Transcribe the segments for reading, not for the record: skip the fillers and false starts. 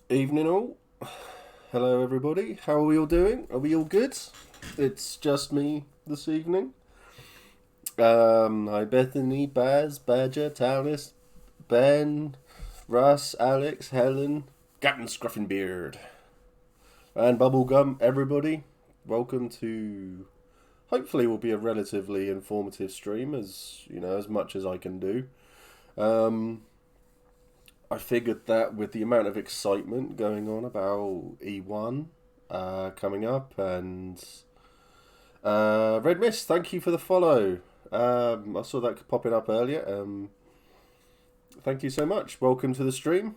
Evening all. Hello everybody. How are we all doing? Are we all good? It's just me this evening. Hi Bethany, Baz, Badger, Talis, Ben, Russ, Alex, Helen, Captain Scruffenbeard, and Bubblegum. Everybody, welcome to. Hopefully, will be a relatively informative stream, as much as I can do. Um, I figured that with the amount of excitement going on about E1 coming up, and Red Mist, thank you for the follow. I saw that popping up earlier. Thank you so much. Welcome to the stream.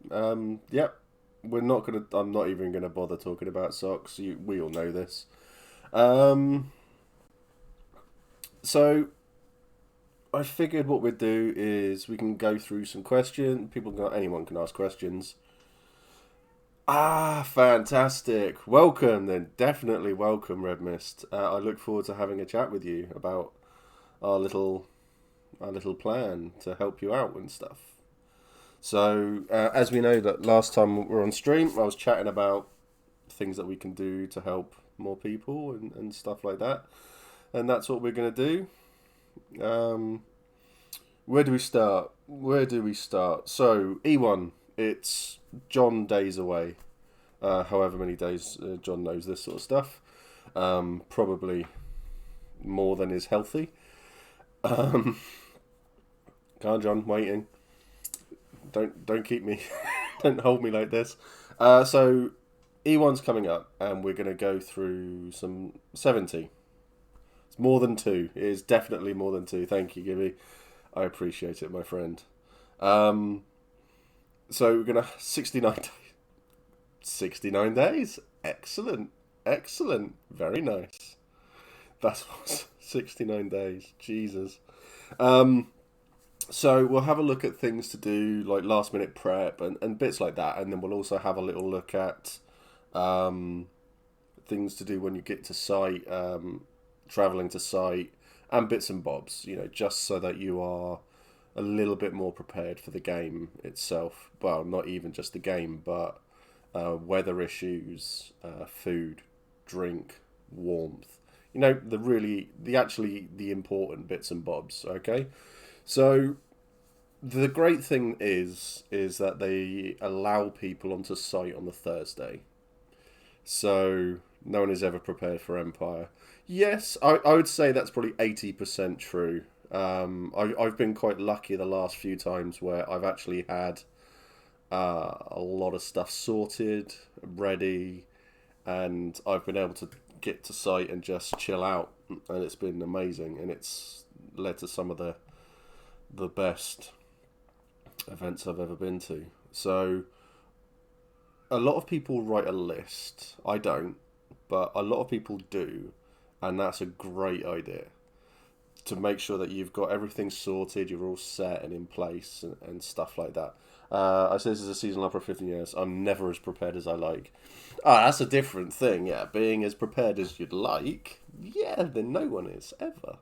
Yep, we're not gonna. I'm not even gonna bother talking about socks. We all know this. Um, so I figured what we'd do is we can go through some questions. Anyone can ask questions. Ah, fantastic. Welcome then. Definitely welcome, Red Mist. I look forward to having a chat with you about our little our little plan to help you out and stuff. So, as we know that last time we were on stream, I was chatting about things that we can do to help more people and stuff like that. And that's what we're going to do. Where do we start? So, E1, it's John days away. However many days John knows this sort of stuff. Probably more than is healthy. Come on, John, waiting. Don't keep me. Don't hold me like this. So E1's coming up, and we're going to go through some 70. It's more than two. It is definitely more than two. Thank you, Gibby. I appreciate it, my friend. So we're gonna 69 days. 69 days. Excellent. Excellent. Very nice. That's 69 days. Jesus. So we'll have a look at things to do, like last minute prep and bits like that, and then we'll also have a little look at things to do when you get to site, traveling to site, and bits and bobs, just so that you are a little bit more prepared for the game itself. Well, not even just the game, but weather issues, food, drink, warmth. The important bits and bobs. Okay, so the great thing is that they allow people onto site on the Thursday, so no one is ever prepared for Empire. Yes, I would say that's probably 80% true. I've been quite lucky the last few times where I've actually had a lot of stuff sorted, ready, and I've been able to get to site and just chill out, and it's been amazing, and it's led to some of the best events I've ever been to. So a lot of people write a list. I don't, but a lot of people do, and that's a great idea to make sure that you've got everything sorted, you're all set and in place and stuff like that. I say this is a seasonal opera 15 years. I'm never as prepared as I like. Ah, that's a different thing, yeah. Being as prepared as you'd like, yeah, then no one is, ever.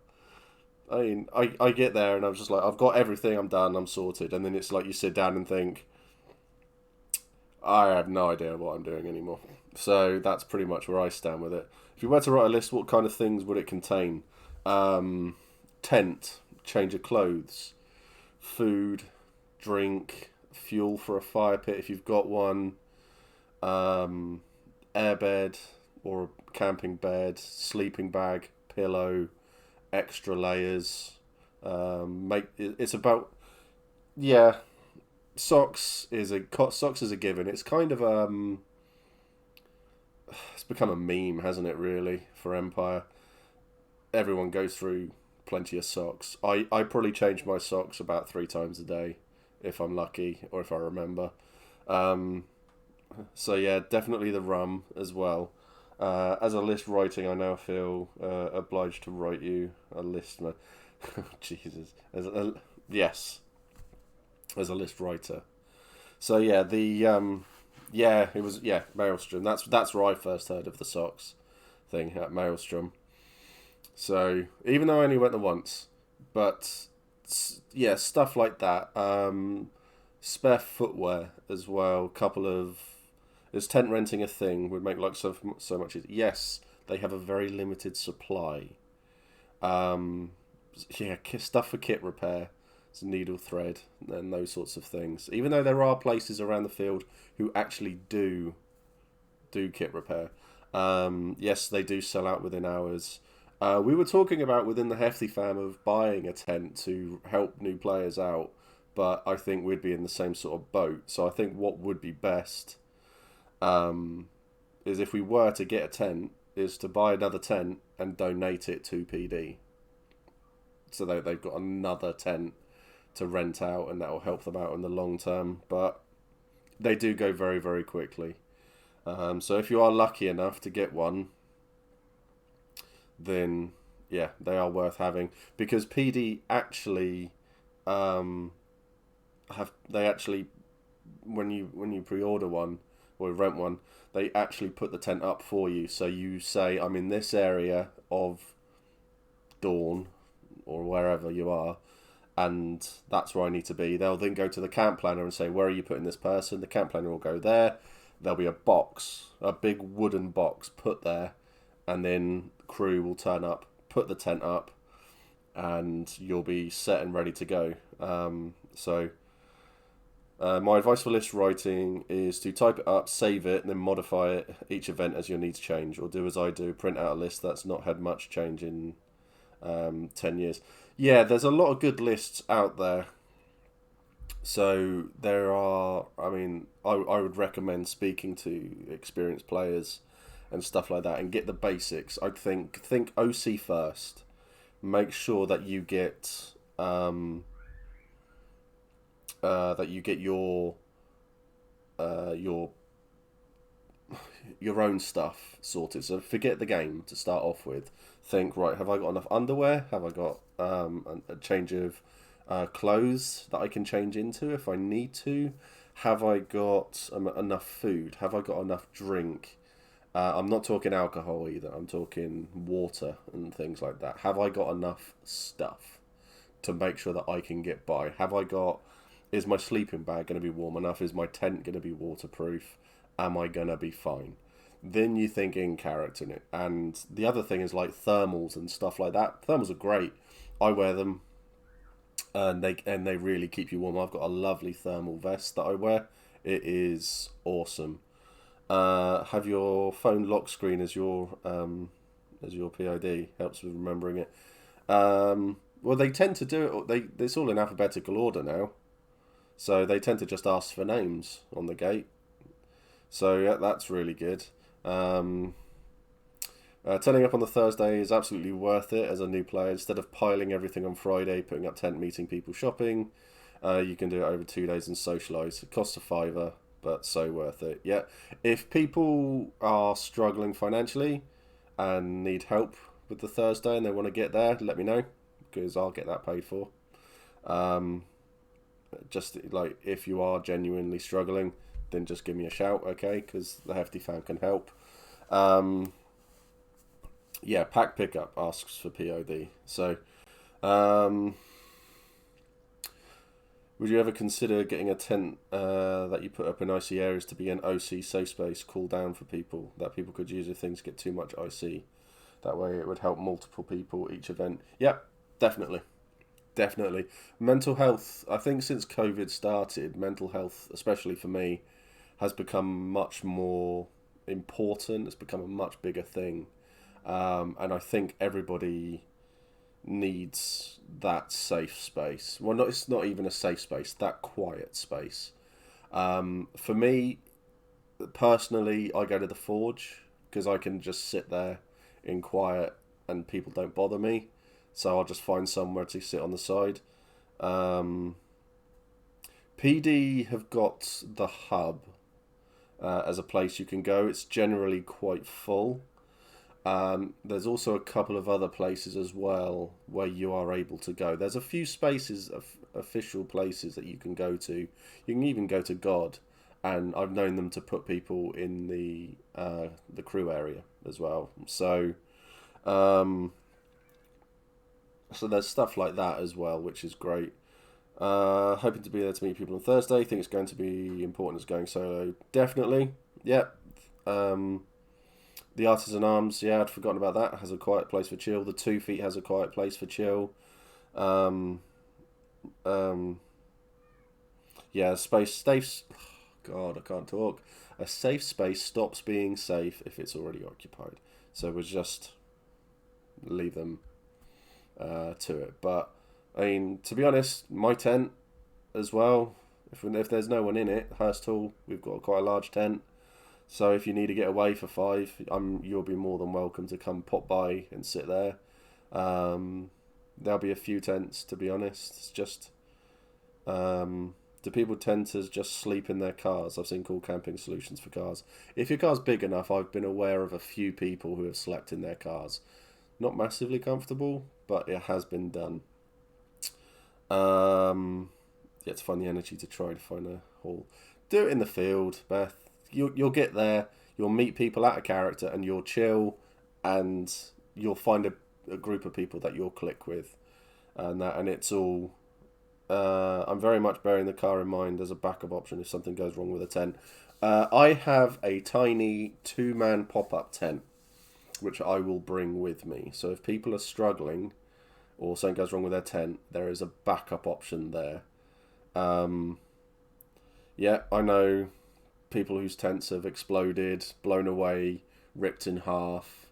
I mean, I get there and I'm just like, I've got everything, I'm done, I'm sorted. And then it's like you sit down and think, I have no idea what I'm doing anymore. So that's pretty much where I stand with it. If you were to write a list, what kind of things would it contain? Tent, change of clothes, food, drink, fuel for a fire pit if you've got one, airbed or a camping bed, sleeping bag, pillow, extra layers. It's about, yeah. Socks is a given. It's kind of it's become a meme, hasn't it? Really, for Empire, everyone goes through plenty of socks. I probably change my socks about 3 times a day, if I'm lucky or if I remember. Um, so yeah, definitely the rum as well. As a list writing, I now feel obliged to write you a list, man. Jesus, yes, as a list writer. So yeah, it was Maelstrom. That's where I first heard of the socks thing at Maelstrom. So even though I only went there once, but yeah, stuff like that. spare footwear as well. Couple of is tent renting a thing would make like so much. Yes, they have a very limited supply. Um, yeah, stuff for kit repair, it's needle thread and those sorts of things. Even though there are places around the field who actually do kit repair. Yes, they do sell out within hours. We were talking about within the Hefty fam of buying a tent to help new players out, but I think we'd be in the same sort of boat. So I think what would be best um, is if we were to get a tent, is to buy another tent and donate it to PD, so they've got another tent to rent out, and that will help them out in the long term. But they do go very, very quickly. So if you are lucky enough to get one, then yeah, they are worth having, because PD actually um, they actually, when you pre-order one or rent one, they actually put the tent up for you. So you say, I'm in this area of Dawn or wherever you are, and that's where I need to be. They'll then go to the camp planner and say, where are you putting this person? The camp planner will go there. There'll be a box, a big wooden box put there, and then crew will turn up, put the tent up, and you'll be set and ready to go. My advice for list writing is to type it up, save it, and then modify it each event as your needs change, or do as I do, print out a list that's not had much change in 10 years. Yeah, there's a lot of good lists out there. So there are, I would recommend speaking to experienced players and stuff like that and get the basics. I'd think OC first. Make sure that you get your uh, your your own stuff sorted. So forget the game to start off with. Think, right, have I got enough underwear? Have I got a change of clothes that I can change into if I need to? Have I got enough food? Have I got enough drink? I'm not talking alcohol either. I'm talking water and things like that. Have I got enough stuff to make sure that I can get by? Is my sleeping bag going to be warm enough? Is my tent going to be waterproof? Am I going to be fine? Then you think in character in it. And the other thing is like thermals and stuff like that. Thermals are great. I wear them, and they really keep you warm. I've got a lovely thermal vest that I wear. It is awesome. Have your phone lock screen as your PID, helps with remembering it. Well, they tend to do it. It's all in alphabetical order now, so they tend to just ask for names on the gate. So yeah, that's really good. Turning up on the Thursday is absolutely worth it as a new player. Instead of piling everything on Friday, putting up tent, meeting people, shopping, you can do it over 2 days and socialise. It costs a fiver, but so worth it. Yeah, if people are struggling financially and need help with the Thursday and they want to get there, let me know, because I'll get that paid for. Just like if you are genuinely struggling, then just give me a shout, okay? Because the Hefty fan can help. Yeah, pack pickup asks for POD. So, would you ever consider getting a tent that you put up in icy areas to be an OC safe space, cool down for people that people could use if things get too much icy? That way it would help multiple people each event. Yep, definitely. Definitely. Mental health, I think since COVID started, mental health, especially for me, has become much more important. It's become a much bigger thing. And I think everybody needs that safe space. Well, it's not even a safe space, that quiet space. For me, personally, I go to the Forge because I can just sit there in quiet and people don't bother me. So I'll just find somewhere to sit on the side. PD have got the hub as a place you can go. It's generally quite full. There's also a couple of other places as well where you are able to go. There's a few spaces, official places that you can go to. You can even go to God, and I've known them to put people in the crew area as well. So there's stuff like that as well, which is great. Hoping to be there to meet people on Thursday. Think it's going to be important as going solo. Definitely. Yep. The Artisan Arms, yeah, I'd forgotten about that. Has a quiet place for chill. The 2 Feet has a quiet place for chill. Yeah, space safe. God, I can't talk. A safe space stops being safe if it's already occupied. So we'll just leave them to it. But I mean, to be honest, my tent as well. If there's no one in it, Hurst Hall, we've got quite a large tent. So if you need to get away for 5, you'll be more than welcome to come pop by and sit there. There'll be a few tents, to be honest. It's just, do people tend to just sleep in their cars? I've seen cool camping solutions for cars. If your car's big enough, I've been aware of a few people who have slept in their cars. Not massively comfortable, but it has been done. You have to find the energy to try to find a hall. Do it in the field, Beth. You'll get there, you'll meet people out of character, and you'll chill, and you'll find a group of people that you'll click with, and it's all. I'm very much bearing the car in mind as a backup option if something goes wrong with a tent. I have a tiny 2-man pop-up tent, which I will bring with me. So if people are struggling, or something goes wrong with their tent, there is a backup option there. Yeah, I know people whose tents have exploded, blown away, ripped in half.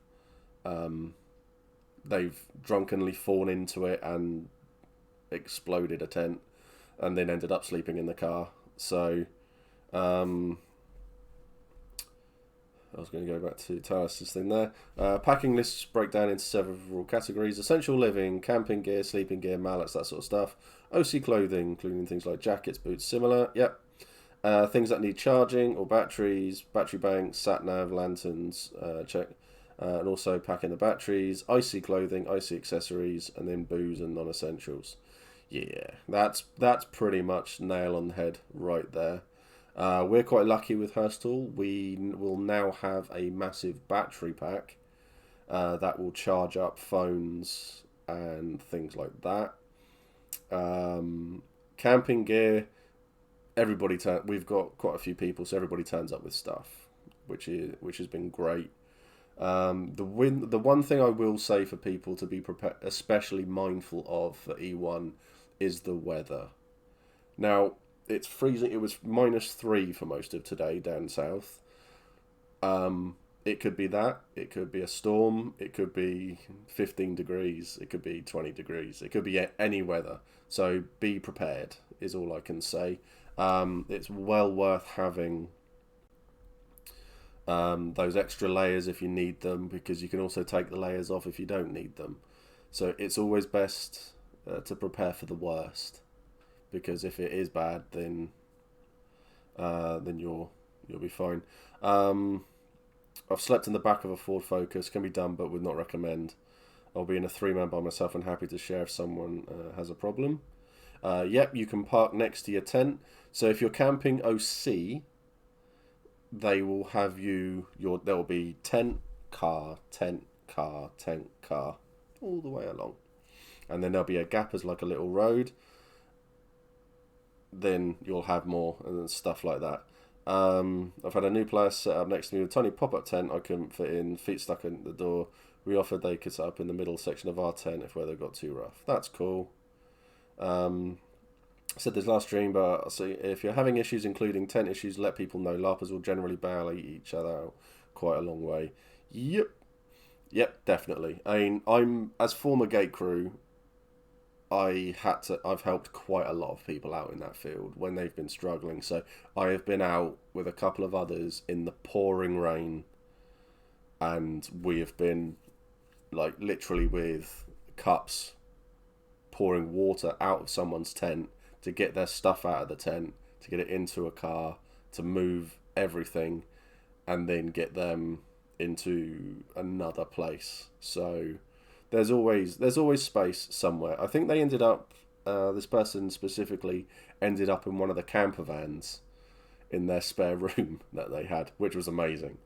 They've drunkenly fallen into it and exploded a tent, and then ended up sleeping in the car. So, I was going to go back to Talas's thing there. Packing lists break down into several categories: essential living, camping gear, sleeping gear, mallets, that sort of stuff. OC clothing, including things like jackets, boots, similar. Yep. Things that need charging or batteries, battery banks, sat-nav, lanterns, check. And also packing the batteries, icy clothing, icy accessories, and then booze and non-essentials. Yeah, that's pretty much nail on the head right there. We're quite lucky with Hurstal. We will now have a massive battery pack that will charge up phones and things like that. Camping gear, we've got quite a few people, so everybody turns up with stuff, which has been great. The one thing I will say for people to be especially mindful of for E1 is the weather. Now, it's freezing. It was -3 for most of today down south. It could be that. It could be a storm. It could be 15 degrees. It could be 20 degrees. It could be any weather. So be prepared is all I can say. It's well worth having those extra layers if you need them, because you can also take the layers off if you don't need them. So it's always best to prepare for the worst, because if it is bad, then you'll be fine. I've slept in the back of a Ford Focus. Can be done, but would not recommend. I'll be in a 3-man by myself and happy to share if someone has a problem. Yep, you can park next to your tent. So if you're camping OC, they will have there will be tent, car, all the way along. And then there'll be a gap as like a little road. Then you'll have more and stuff like that. I've had a new player set up next to me with a tiny pop-up tent I couldn't fit in, feet stuck in the door. We offered they could set up in the middle section of our tent if weather got too rough. That's cool. I said this last stream, but so if you're having issues, including tent issues, let people know. LARPers will generally bail each other out quite a long way. Yep, definitely. I mean, I'm as former gate crew, I've helped quite a lot of people out in that field when they've been struggling. So I have been out with a couple of others in the pouring rain, and we have been like literally with cups pouring water out of someone's tent to get their stuff out of the tent, to get it into a car, to move everything, and then get them into another place. So there's always space somewhere. I think they ended up, this person specifically ended up in one of the camper vans in their spare room that they had, which was amazing.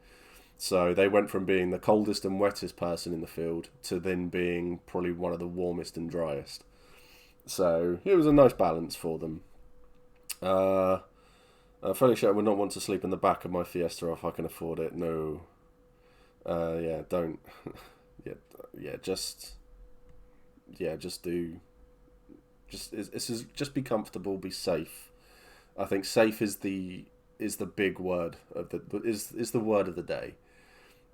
So they went from being the coldest and wettest person in the field to then being probably one of the warmest and driest. So it was a nice balance for them. Uh, Fairly sure I would not want to sleep in the back of my Fiesta if I can afford it. No. Yeah, don't. Yeah, yeah, just do. Just be comfortable, be safe. I think safe is the big word of is the word of the day.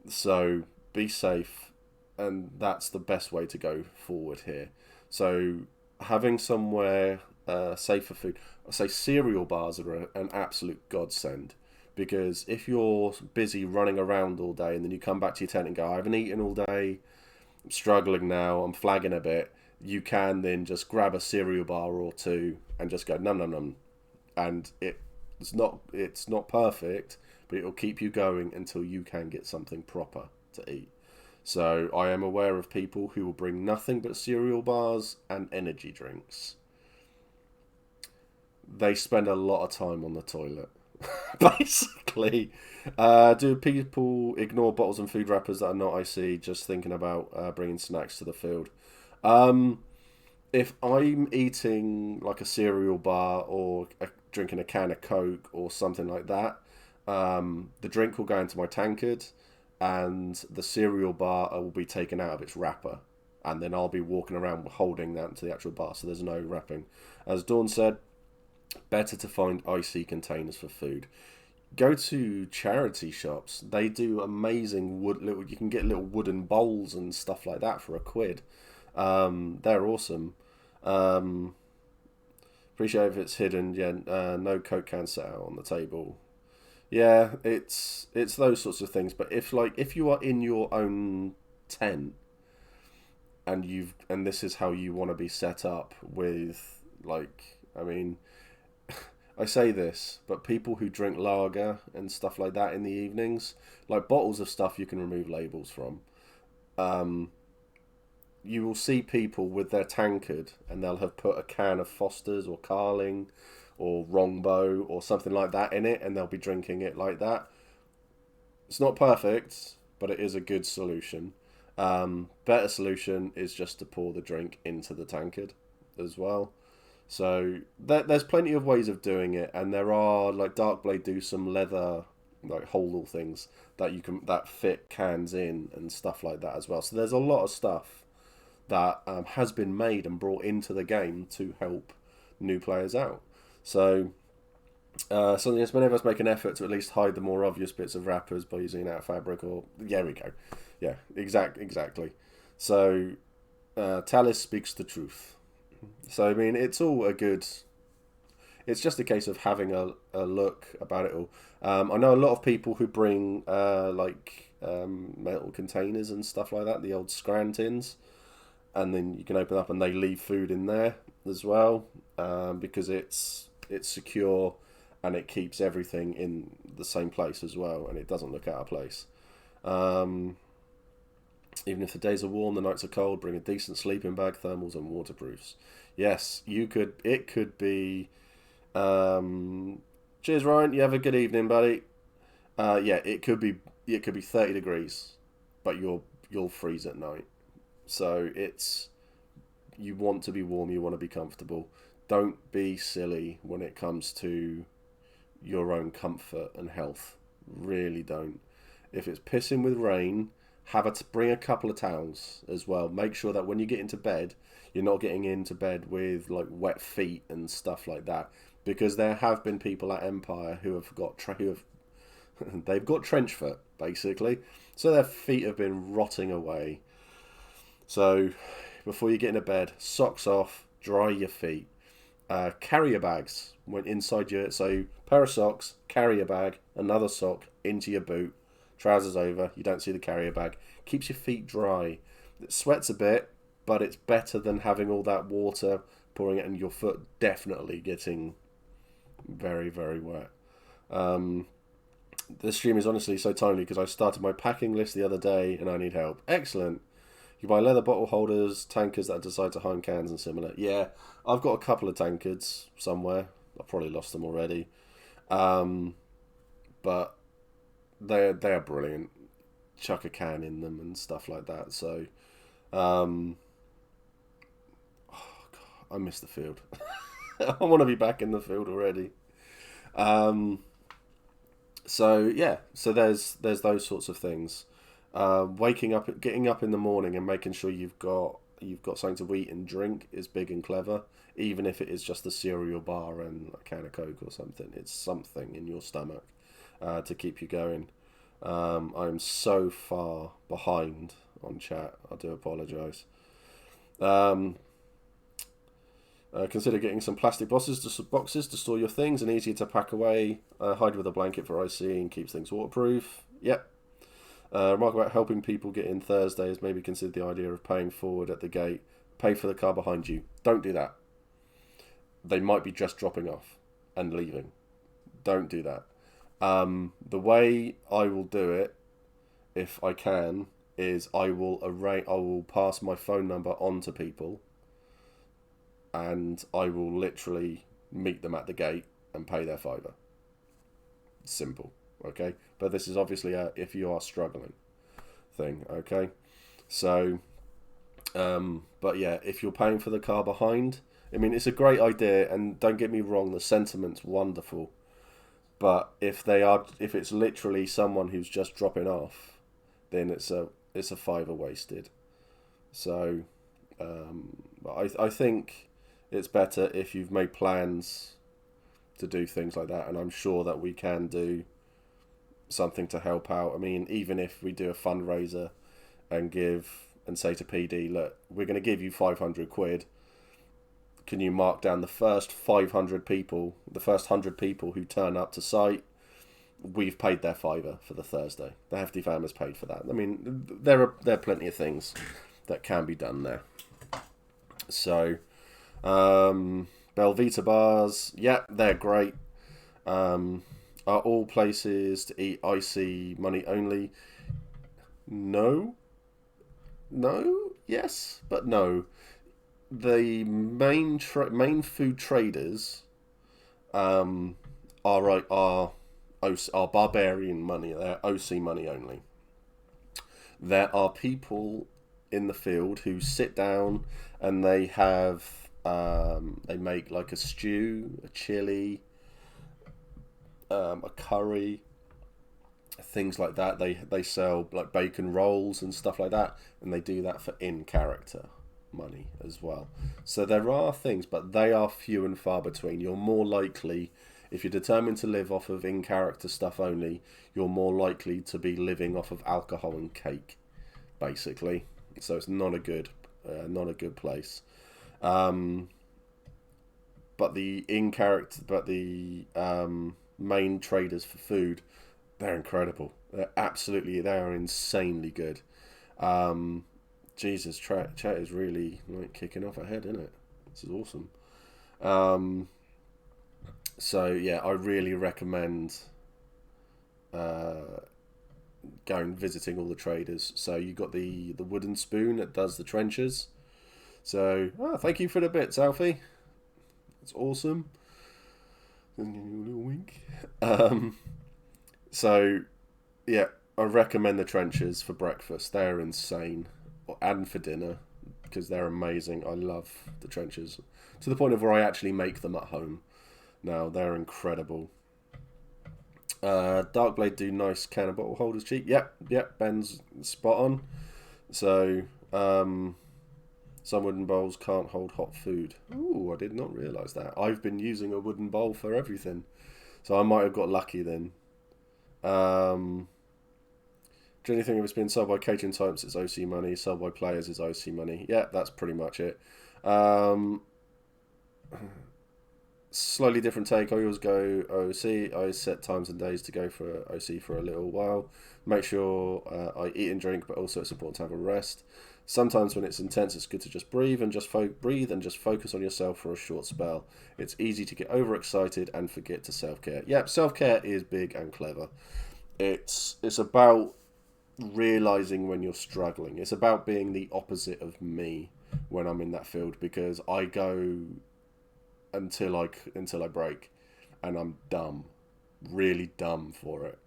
So be safe, and that's the best way to go forward here. So having somewhere safe for food, I say cereal bars are an absolute godsend, because if you're busy running around all day and then you come back to your tent and go, I haven't eaten all day, I'm struggling now, I'm flagging a bit, you can then just grab a cereal bar or two and just go num num num, and it's not perfect, but it'll keep you going until you can get something proper to eat. So I am aware of people who will bring nothing but cereal bars and energy drinks. They spend a lot of time on the toilet, basically. Do people ignore bottles and food wrappers that are not icy, just thinking about bringing snacks to the field? Um, if I'm eating like a cereal bar or drinking a can of Coke or something like that, the drink will go into my tankard, and the cereal bar will be taken out of its wrapper, and then I'll be walking around holding that to the actual bar, so there's no wrapping. As Dawn said, better to find icy containers for food. Go to charity shops. They do amazing wood. You can get little wooden bowls and stuff like that for a quid. They're awesome. Um, Appreciate if it's hidden. Yeah, no Coke can set out on the table. Yeah, it's those sorts of things. But if you are in your own tent and this is how you want to be set up with, I mean, I say this, but people who drink lager and stuff like that in the evenings, like bottles of stuff you can remove labels from. Um, you will see people with their tankard and they'll have put a can of Foster's or Carling or Rongbo or something like that in it, and they'll be drinking it like that. It's not perfect, but it is a good solution. Better solution is just to pour the drink into the tankard as well. So there's plenty of ways of doing it, and there are, like, Darkblade do some leather like holdall things that fit cans in and stuff like that as well. So there's a lot of stuff that has been made and brought into the game to help new players out. So something else, many of us make an effort to at least hide the more obvious bits of wrappers by using out fabric or there we go. Yeah, exactly. So Talis speaks the truth. So I mean, it's all a good. It's just a case of having a look about it all. I know a lot of people who bring metal containers and stuff like that, the old scrantins, and then you can open up and they leave food in there as well, because it's secure and it keeps everything in the same place as well, and it doesn't look out of place. Um, Even if the days are warm, the nights are cold, bring a decent sleeping bag, thermals, and waterproofs. Yes, you could. It could be. Cheers, Ryan. You have a good evening, buddy. Yeah, it could be. It could be 30 degrees, but you'll freeze at night. So it's you want to be warm. You want to be comfortable. Don't be silly when it comes to your own comfort and health. Really don't. If it's pissing with rain, bring a couple of towels as well. Make sure that when you get into bed, you're not getting into bed with like wet feet and stuff like that, because there have been people at Empire who have they've got trench foot basically, so their feet have been rotting away. So before you get into bed, socks off, dry your feet. Carrier bags went inside your pair of socks, carrier bag, another sock into your boot, trousers over. You don't see the carrier bag. Keeps your feet dry. It sweats a bit, but it's better than having all that water pouring it, and your foot definitely getting very very wet. Um, this stream is honestly so timely because I started my packing list the other day and I need help. Excellent. You buy leather bottle holders, tankards that decide to hide cans and similar. Yeah, I've got a couple of tankards somewhere. I've probably lost them already. Um, but they're brilliant. Chuck a can in them and stuff like that. So, um, I miss the field. I want to be back in the field already. So yeah, so there's those sorts of things. Waking up, getting up in the morning, and making sure you've got something to eat and drink is big and clever. Even if it is just a cereal bar and a can of Coke or something, it's something in your stomach to keep you going. I'm so far behind on chat. I do apologise. Consider getting some plastic boxes to store your things and easier to pack away. Hide with a blanket for IC and keeps things waterproof. Yep. Remark about helping people get in Thursday is maybe consider the idea of paying forward at the gate. Pay for the car behind you. Don't do that. They might be just dropping off and leaving. Don't do that. The way I will do it, if I can, is I will pass my phone number on to people, and I will literally meet them at the gate and pay their £5. Simple, okay? But this is obviously a if you are struggling thing, okay? So, but yeah, if you're paying for the car behind, I mean, it's a great idea, and don't get me wrong, the sentiment's wonderful. But if it's literally someone who's just dropping off, then it's a £5 wasted. So, I think it's better if you've made plans to do things like that, and I'm sure that we can do something to help out. I mean, even if we do a fundraiser and say to PD, look, we're going to give you £500. Can you mark down the first 500 people, the first 100 people who turn up to site? We've paid their £5 for the Thursday. The Hefty Fam has paid for that. I mean, there are plenty of things that can be done there. So, Belvita bars, yeah, they're great. Are all places to eat IC money only? No, yes, but no. The main food traders are barbarian money. They're OC money only. There are people in the field who sit down and they have they make like a stew, a chili, a curry, things like that. They sell like bacon rolls and stuff like that, and they do that for in character money as well. So there are things, but they are few and far between. You're more likely, if you're determined to live off of in character stuff only, you're more likely to be living off of alcohol and cake, basically. So it's not a good place. But the main traders for food, they're incredible. They are insanely good. Jesus, chat is really like kicking off ahead, isn't it? This is awesome. So yeah, I really recommend going visiting all the traders. So you got the wooden spoon that does the trenches. So thank you for the bits, Alfie. It's awesome. A little wink. So yeah, I recommend the trenches for breakfast. They're insane. And for dinner, because they're amazing. I love the trenches to the point of where I actually make them at home now. They're incredible. Darkblade do nice can of bottle holders cheap. Yep, Ben's spot on. So some wooden bowls can't hold hot food. Ooh, I did not realise that. I've been using a wooden bowl for everything, so I might have got lucky then. Do anything if it's been sold by catering types, it's OC money. Sold by players is OC money. Yeah, that's pretty much it. Slightly different take. I always go OC. I set times and days to go for OC for a little while. Make sure I eat and drink, but also it's important to have a rest. Sometimes when it's intense, it's good to just breathe and just focus on yourself for a short spell. It's easy to get overexcited and forget to self-care. Yep, self-care is big and clever. It's about realizing when you're struggling. It's about being the opposite of me when I'm in that field, because I go until I break, and I'm dumb, really dumb for it.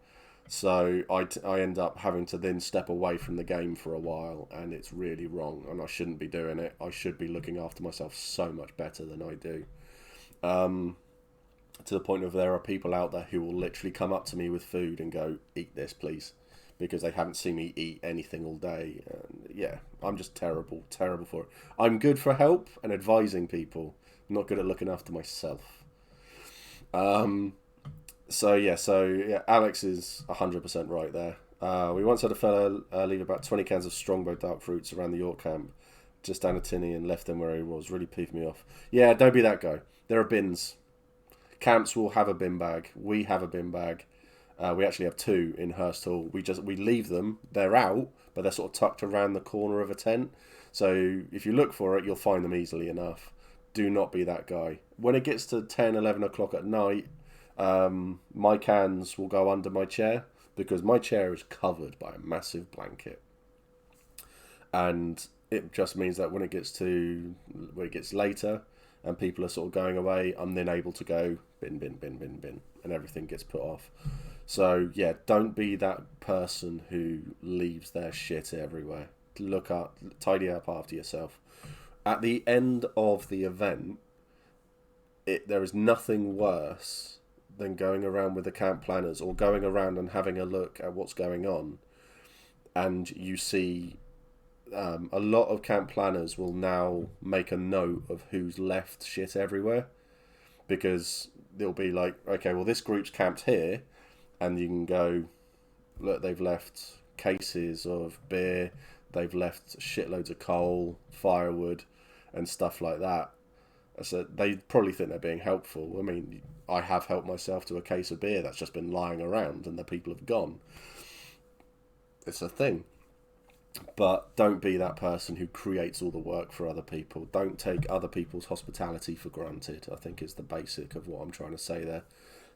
So I end up having to then step away from the game for a while, and it's really wrong, and I shouldn't be doing it. I should be looking after myself so much better than I do. To the point of there are people out there who will literally come up to me with food and go, "Eat this, please," because they haven't seen me eat anything all day. And yeah, I'm just terrible for it. I'm good for help and advising people, not good at looking after myself. So Alex is 100% right there. We once had a fella leave about 20 cans of Strongbow dark fruits around the York camp, just down a tinny, and left them where he was. Really peeved me off. Yeah, don't be that guy. There are bins. Camps will have a bin bag. We have a bin bag. We actually have two in Hurst Hall. We leave them. They're out, but they're sort of tucked around the corner of a tent. So if you look for it, you'll find them easily enough. Do not be that guy. When it gets to 10, 11 o'clock at night, my cans will go under my chair because my chair is covered by a massive blanket. And it just means that when it gets later and people are sort of going away, I'm then able to go bin, bin, bin, bin, bin, and everything gets put off. So yeah, don't be that person who leaves their shit everywhere. Tidy up after yourself. At the end of the event, there is nothing worse than going around with the camp planners or going around and having a look at what's going on, and you see a lot of camp planners will now make a note of who's left shit everywhere, because they'll be like, okay, well, this group's camped here, and you can go, look, they've left cases of beer, they've left shitloads of coal, firewood, and stuff like that. So they probably think they're being helpful. I mean, I have helped myself to a case of beer that's just been lying around and the people have gone. It's a thing. But don't be that person who creates all the work for other people. Don't take other people's hospitality for granted, I think is the basic of what I'm trying to say there.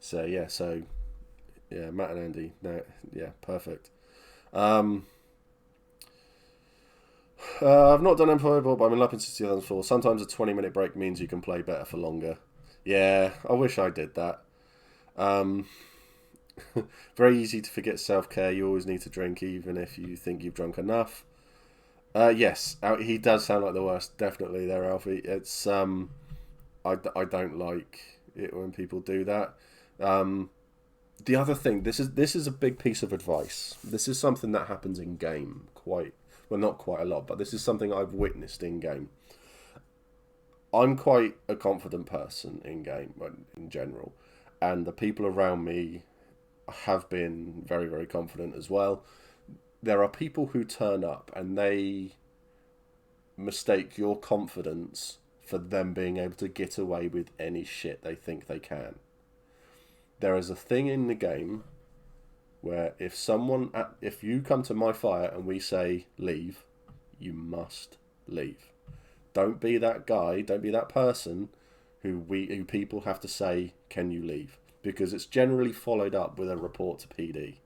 So yeah, Matt and Andy, no, yeah, perfect. I've not done Empire Board, but I'm in LARPing since 2004. Sometimes a 20-minute break means you can play better for longer. Yeah, I wish I did that. Very easy to forget self-care. You always need to drink even if you think you've drunk enough. Yes, he does sound like the worst. Definitely there, Alfie. It's I don't like it when people do that. The other thing, this is a big piece of advice. This is something that happens in game not quite a lot, but this is something I've witnessed in game. I'm quite a confident person in game in general, and the people around me have been very, very confident as well. There are people who turn up and they mistake your confidence for them being able to get away with any shit they think they can. There is a thing in the game where if you come to my fire and we say leave, you must leave. Don't be that guy, don't be that person who people have to say, can you leave? Because it's generally followed up with a report to PD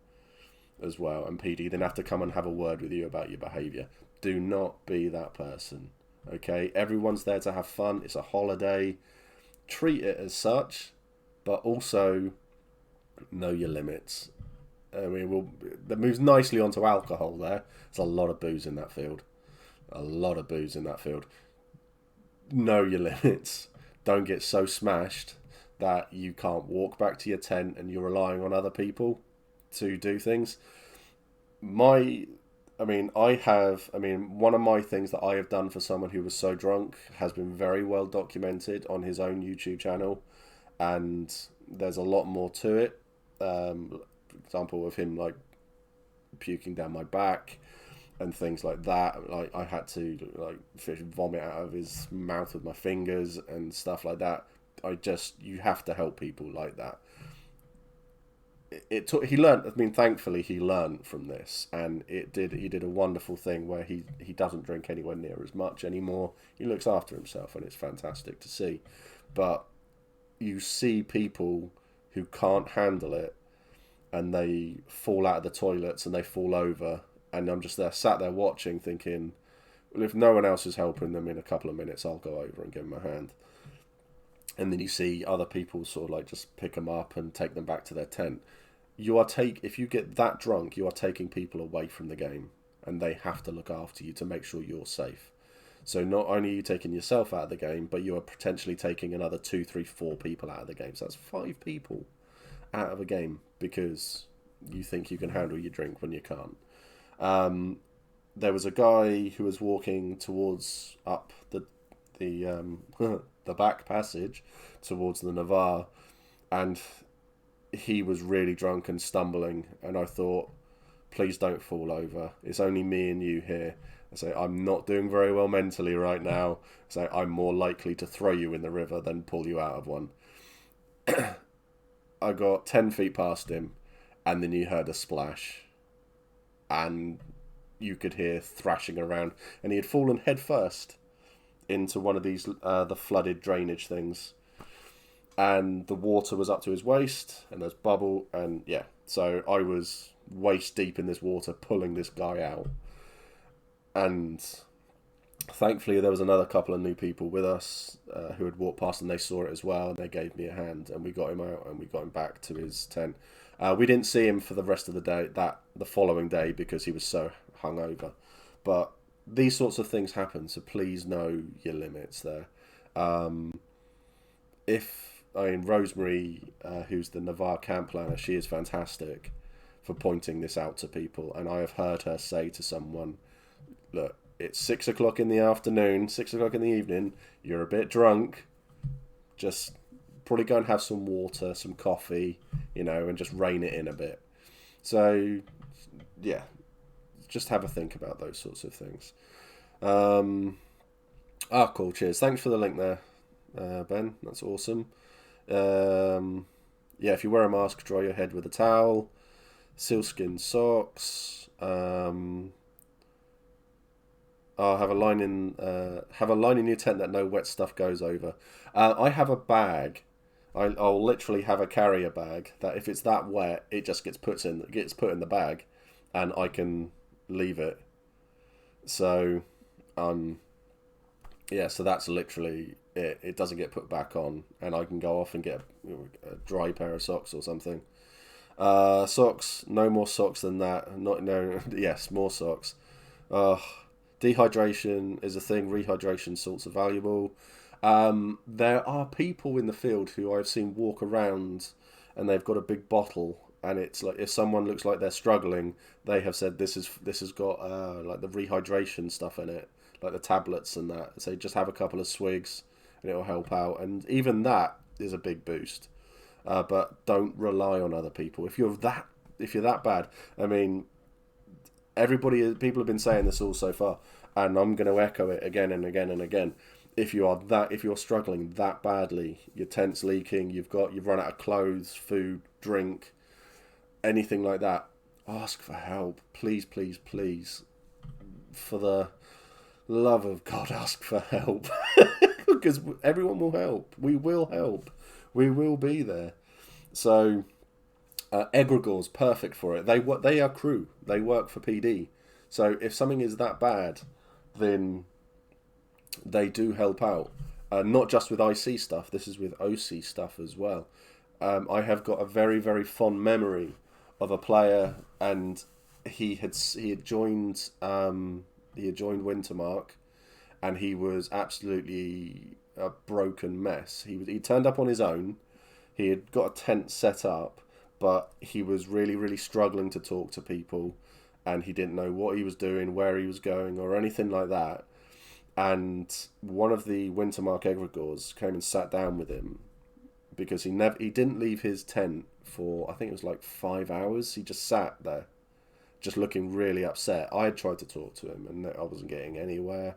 as well, and PD then have to come and have a word with you about your behaviour. Do not be that person, okay? Everyone's there to have fun. It's a holiday. Treat it as such, but also know your limits. I mean, that moves nicely onto alcohol there. There's a lot of booze in that field. Know your limits. Don't get so smashed that you can't walk back to your tent and you're relying on other people to do things. One of my things that I have done for someone who was so drunk has been very well documented on his own YouTube channel, and there's a lot more to it. For example, of him like puking down my back and things like that. Like I had to vomit out of his mouth with my fingers and stuff like that. You have to help people like that. He learned. I mean, thankfully he learned from this, and he did a wonderful thing where he doesn't drink anywhere near as much anymore. He looks after himself, and it's fantastic to see. But you see people who can't handle it, and they fall out of the toilets and they fall over, and I'm just sat there watching, thinking, well, if no one else is helping them in a couple of minutes, I'll go over and give them a hand. And then you see other people sort of like just pick them up and take them back to their tent. if you get that drunk, you are taking people away from the game, and they have to look after you to make sure you're safe. So not only are you taking yourself out of the game, but you are potentially taking another 2, 3, 4 people out of the game. So that's 5 people out of a game because you think you can handle your drink when you can't. There was a guy who was walking towards up the the back passage towards the Navarre, and he was really drunk and stumbling, and I thought, please don't fall over. It's only me and you here. I say, I'm not doing very well mentally right now. So I'm more likely to throw you in the river than pull you out of one. I got 10 feet past him, and then you heard a splash, and you could hear thrashing around, and he had fallen head first into one of these the flooded drainage things, and the water was up to his waist, and there's bubble, and yeah, so I was waist deep in this water pulling this guy out, and thankfully there was another couple of new people with us who had walked past, and they saw it as well, and they gave me a hand, and we got him out, and we got him back to his tent. We didn't see him for the rest of the day, the following day, because he was so hungover, but these sorts of things happen, so please know your limits there. Rosemary, who's the Navarre camp planner, she is fantastic for pointing this out to people, and I have heard her say to someone, look, it's 6 o'clock in the afternoon, 6 o'clock in the evening, you're a bit drunk, just probably go and have some water, some coffee, and just rein it in a bit. So, yeah, just have a think about those sorts of things. Cool, cheers. Thanks for the link there, Ben. That's awesome. If you wear a mask, dry your head with a towel. Sealskin socks. Have a line in your tent that no wet stuff goes over. I have a bag. I'll literally have a carrier bag that if it's that wet, it just gets put in the bag, and I can leave it. So, so that's literally it. It doesn't get put back on, and I can go off and get a dry pair of socks or something. Socks, no more socks than that. Yes, more socks. Dehydration is a thing. Rehydration salts are valuable. There are people in the field who I've seen walk around, and they've got a big bottle, and it's like if someone looks like they're struggling, they have said this has got like the rehydration stuff in it, like the tablets and that. So just have a couple of swigs, and it'll help out. And even that is a big boost. But don't rely on other people. If you're that bad, I mean, people have been saying this all so far, and I'm going to echo it again and again and again. If you're struggling that badly, your tent's leaking, you've run out of clothes, food, drink, anything like that, ask for help. Please, please, please. For the love of God, ask for help. Because everyone will help. We will help. We will be there. So, egregores, perfect for it. They are crew. They work for PD. So if something is that bad, then they do help out. Not just with IC stuff. This is with OC stuff as well. I have got a very, very fond memory of a player, and he had joined Wintermark, and he was absolutely a broken mess. He turned up on his own. He had got a tent set up, but he was really, really struggling to talk to people, and he didn't know what he was doing, where he was going, or anything like that. And one of the Wintermark egregores came and sat down with him, because he didn't leave his tent for, I think it was like 5 hours. He just sat there, just looking really upset. I had tried to talk to him, and I wasn't getting anywhere.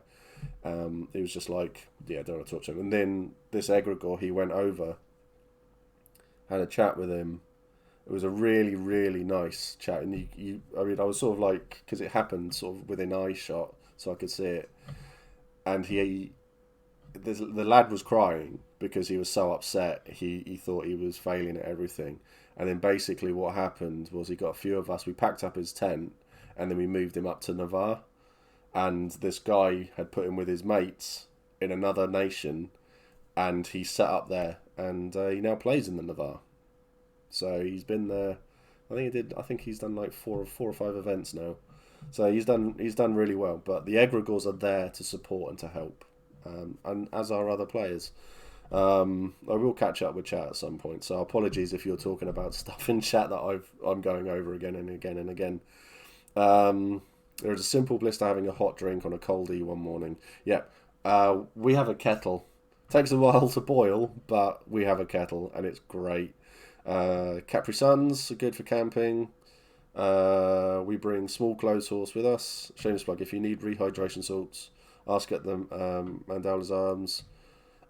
He was just like, yeah, I don't want to talk to him. And then this egregore, he went over, had a chat with him. It was a really, really nice chat. And I was sort of like, because it happened sort of within eye shot, so I could see it. And the lad was crying because he was so upset. He thought he was failing at everything. And then basically what happened was he got a few of us, we packed up his tent, and then we moved him up to Navarre. And this guy had put him with his mates in another nation, and he set up there, and he now plays in the Navarre. So he's been there, I I think he's done like four or five events now. So he's done really well. But the egregores are there to support and to help, and as are other players. I will catch up with chat at some point. So apologies if you're talking about stuff in chat that I'm going over again and again and again. There is a simple bliss to having a hot drink on a cold one morning. Yeah, we have a kettle. Takes a while to boil, but we have a kettle and it's great. Capri Suns are good for camping. We bring small clothes horse with us. Shameless plug, if you need rehydration salts, ask at the Mandela's Arms.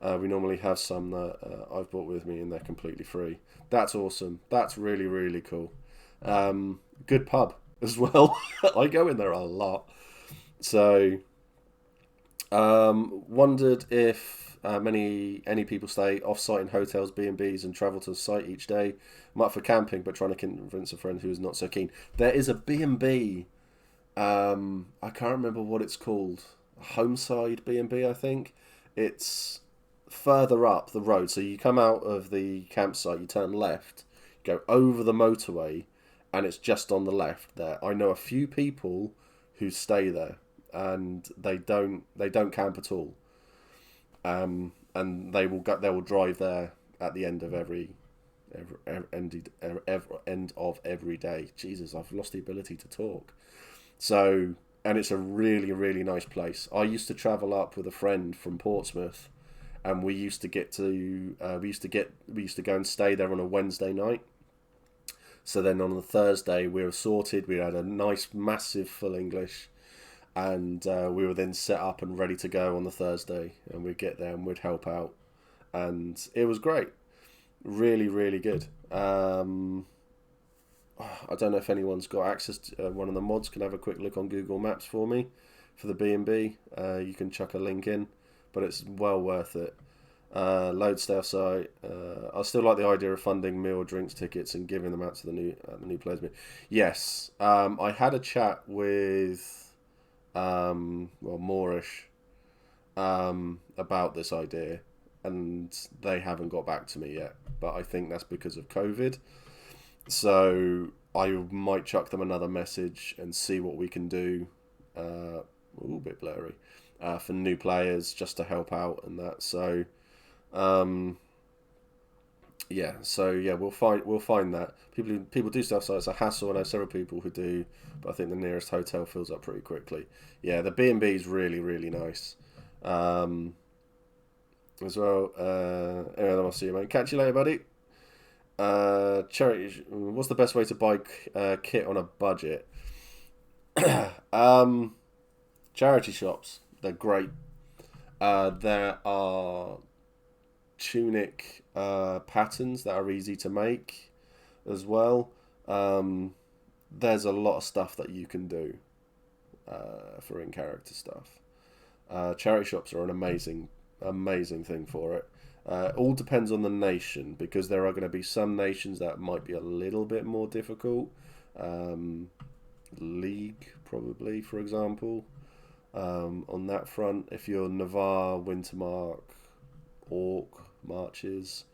We normally have some that I've brought with me and they're completely free. That's awesome. That's really, really cool. Good pub as well. I go in there a lot. So, wondered if any people stay off-site in hotels, B&Bs and travel to the site each day. I'm up for camping, but trying to convince a friend who is not so keen. There is a B&B. I can't remember what it's called. Homeside B&B, I think. It's further up the road. So you come out of the campsite, you turn left, go over the motorway, and it's just on the left there. I know a few people who stay there, and they don't camp at all. And they will drive there at the end of every end of every day. Jesus, I've lost the ability to talk. So, and it's a really, really nice place. I used to travel up with a friend from Portsmouth, and we used to go and stay there on a Wednesday night. So then on the Thursday we were sorted. We had a nice, massive full English, and we were then set up and ready to go on the Thursday. And we'd get there and we'd help out, and it was great. Really, really good. I don't know if anyone's got access to one of the mods. Can have a quick look on Google Maps for me for the B&B. You can chuck a link in, but it's well worth it. Load staff site. I still like the idea of funding meal, drinks, tickets, and giving them out to the new players. Yes, I had a chat with Moorish about this idea, and they haven't got back to me yet. But I think that's because of COVID. So I might chuck them another message and see what we can do. A bit blurry. For new players, just to help out and that. So, we'll find that. People do stuff, so it's a hassle. I know several people who do, but I think the nearest hotel fills up pretty quickly. Yeah, the B&B is really, really nice. As well. Anyway, I'll see you, mate. Catch you later, buddy. Charity. What's the best way to buy kit on a budget? Charity shops. They're great. There are tunic patterns that are easy to make as well. There's a lot of stuff that you can do for in-character stuff. Charity shops are an amazing thing for it. All depends on the nation, because there are going to be some nations that might be a little bit more difficult. League, probably, for example. On that front, if you're Navarre, Wintermark, Orc, Marches,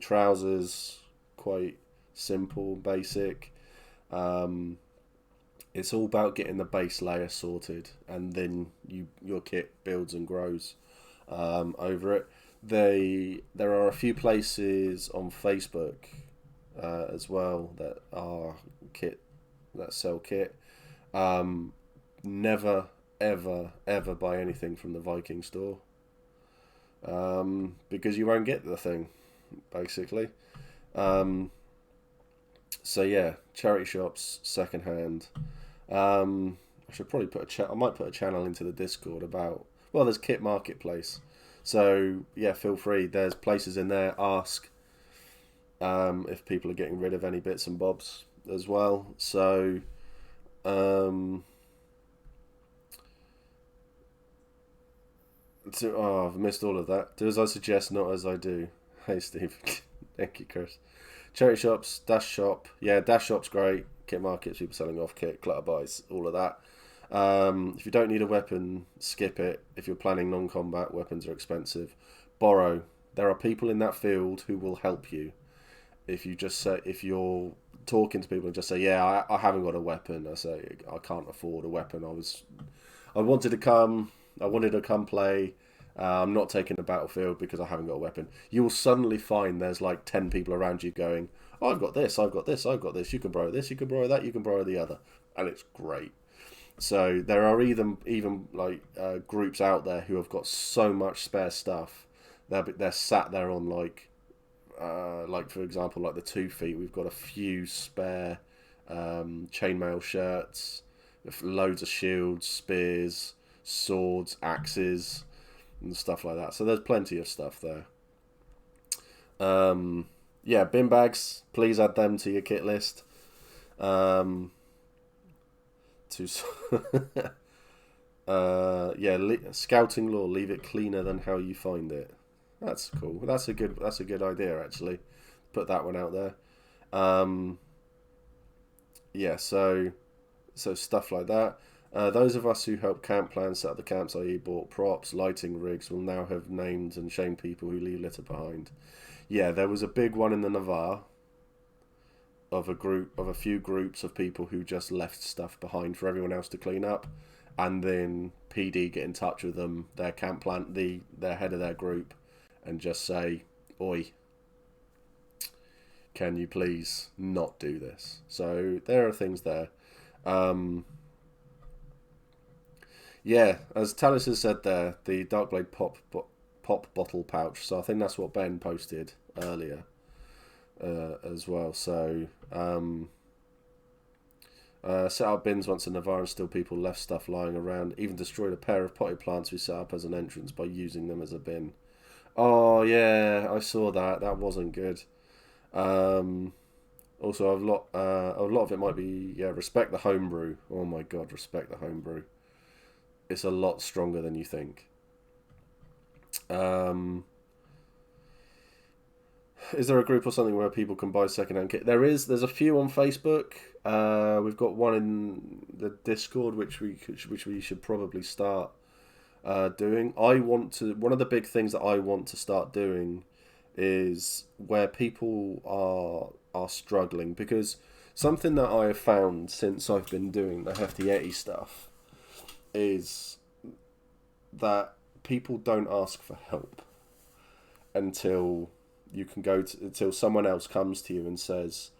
trousers, quite simple, basic. It's all about getting the base layer sorted, and then your kit builds and grows over it. There are a few places on Facebook as well that sell kit. Never, ever buy anything from the Viking store, because you won't get the thing, basically. So yeah, charity shops, second hand. I should probably I might put a channel into the Discord about. Well, there's Kit Marketplace, so yeah, feel free. There's places in there. Ask if people are getting rid of any bits and bobs as well. So. I've missed all of that. Do as I suggest, not as I do. Hey, Steve. Thank you, Chris. Charity shops, Dash Shop. Yeah, Dash Shop's great. Kit markets, people selling off kit, clutter buys, all of that. If you don't need a weapon, skip it. If you're planning non-combat, weapons are expensive. Borrow. There are people in that field who will help you. If you're talking to people and just say, yeah, I haven't got a weapon. I say I can't afford a weapon. I wanted to come. I wanted to come play. I'm not taking the battlefield because I haven't got a weapon. You will suddenly find there's like 10 people around you going, oh, I've got this, I've got this, I've got this. You can borrow this, you can borrow that, you can borrow the other, and it's great. So there are even like groups out there who have got so much spare stuff. They're sat there on like for example, like the 2 feet. We've got a few spare chainmail shirts, loads of shields, spears, swords, axes, and stuff like that. So there's plenty of stuff there. Yeah, bin bags. Please add them to your kit list. To scouting lore. Leave it cleaner than how you find it. That's cool. That's a good idea actually. Put that one out there. Yeah. So stuff like that. Those of us who helped camp plans, set up the camps, i.e. bought props, lighting rigs, will now have named and shamed people who leave litter behind. Yeah, there was a big one in the Navarre of a few groups of people who just left stuff behind for everyone else to clean up, and then PD get in touch with them, their camp plant, their head of their group, and just say, "Oi, can you please not do this?" So there are things there. Yeah, as Talis has said there, the Darkblade pop bottle pouch. So I think that's what Ben posted earlier as well. So set up bins once in Navarre and still people left stuff lying around. Even destroyed a pair of potted plants we set up as an entrance by using them as a bin. Oh yeah, I saw that. That wasn't good. Also, a lot of it might be respect the homebrew. Oh my god, respect the homebrew. It's a lot stronger than you think. Is there a group or something where people can buy secondhand kit? There's a few on Facebook. We've got one in the Discord, which we should probably start doing. One of the big things that I want to start doing is where people are struggling, because something that I have found since I've been doing the Hefty Yeti stuff is that people don't ask for help until until someone else comes to you and says,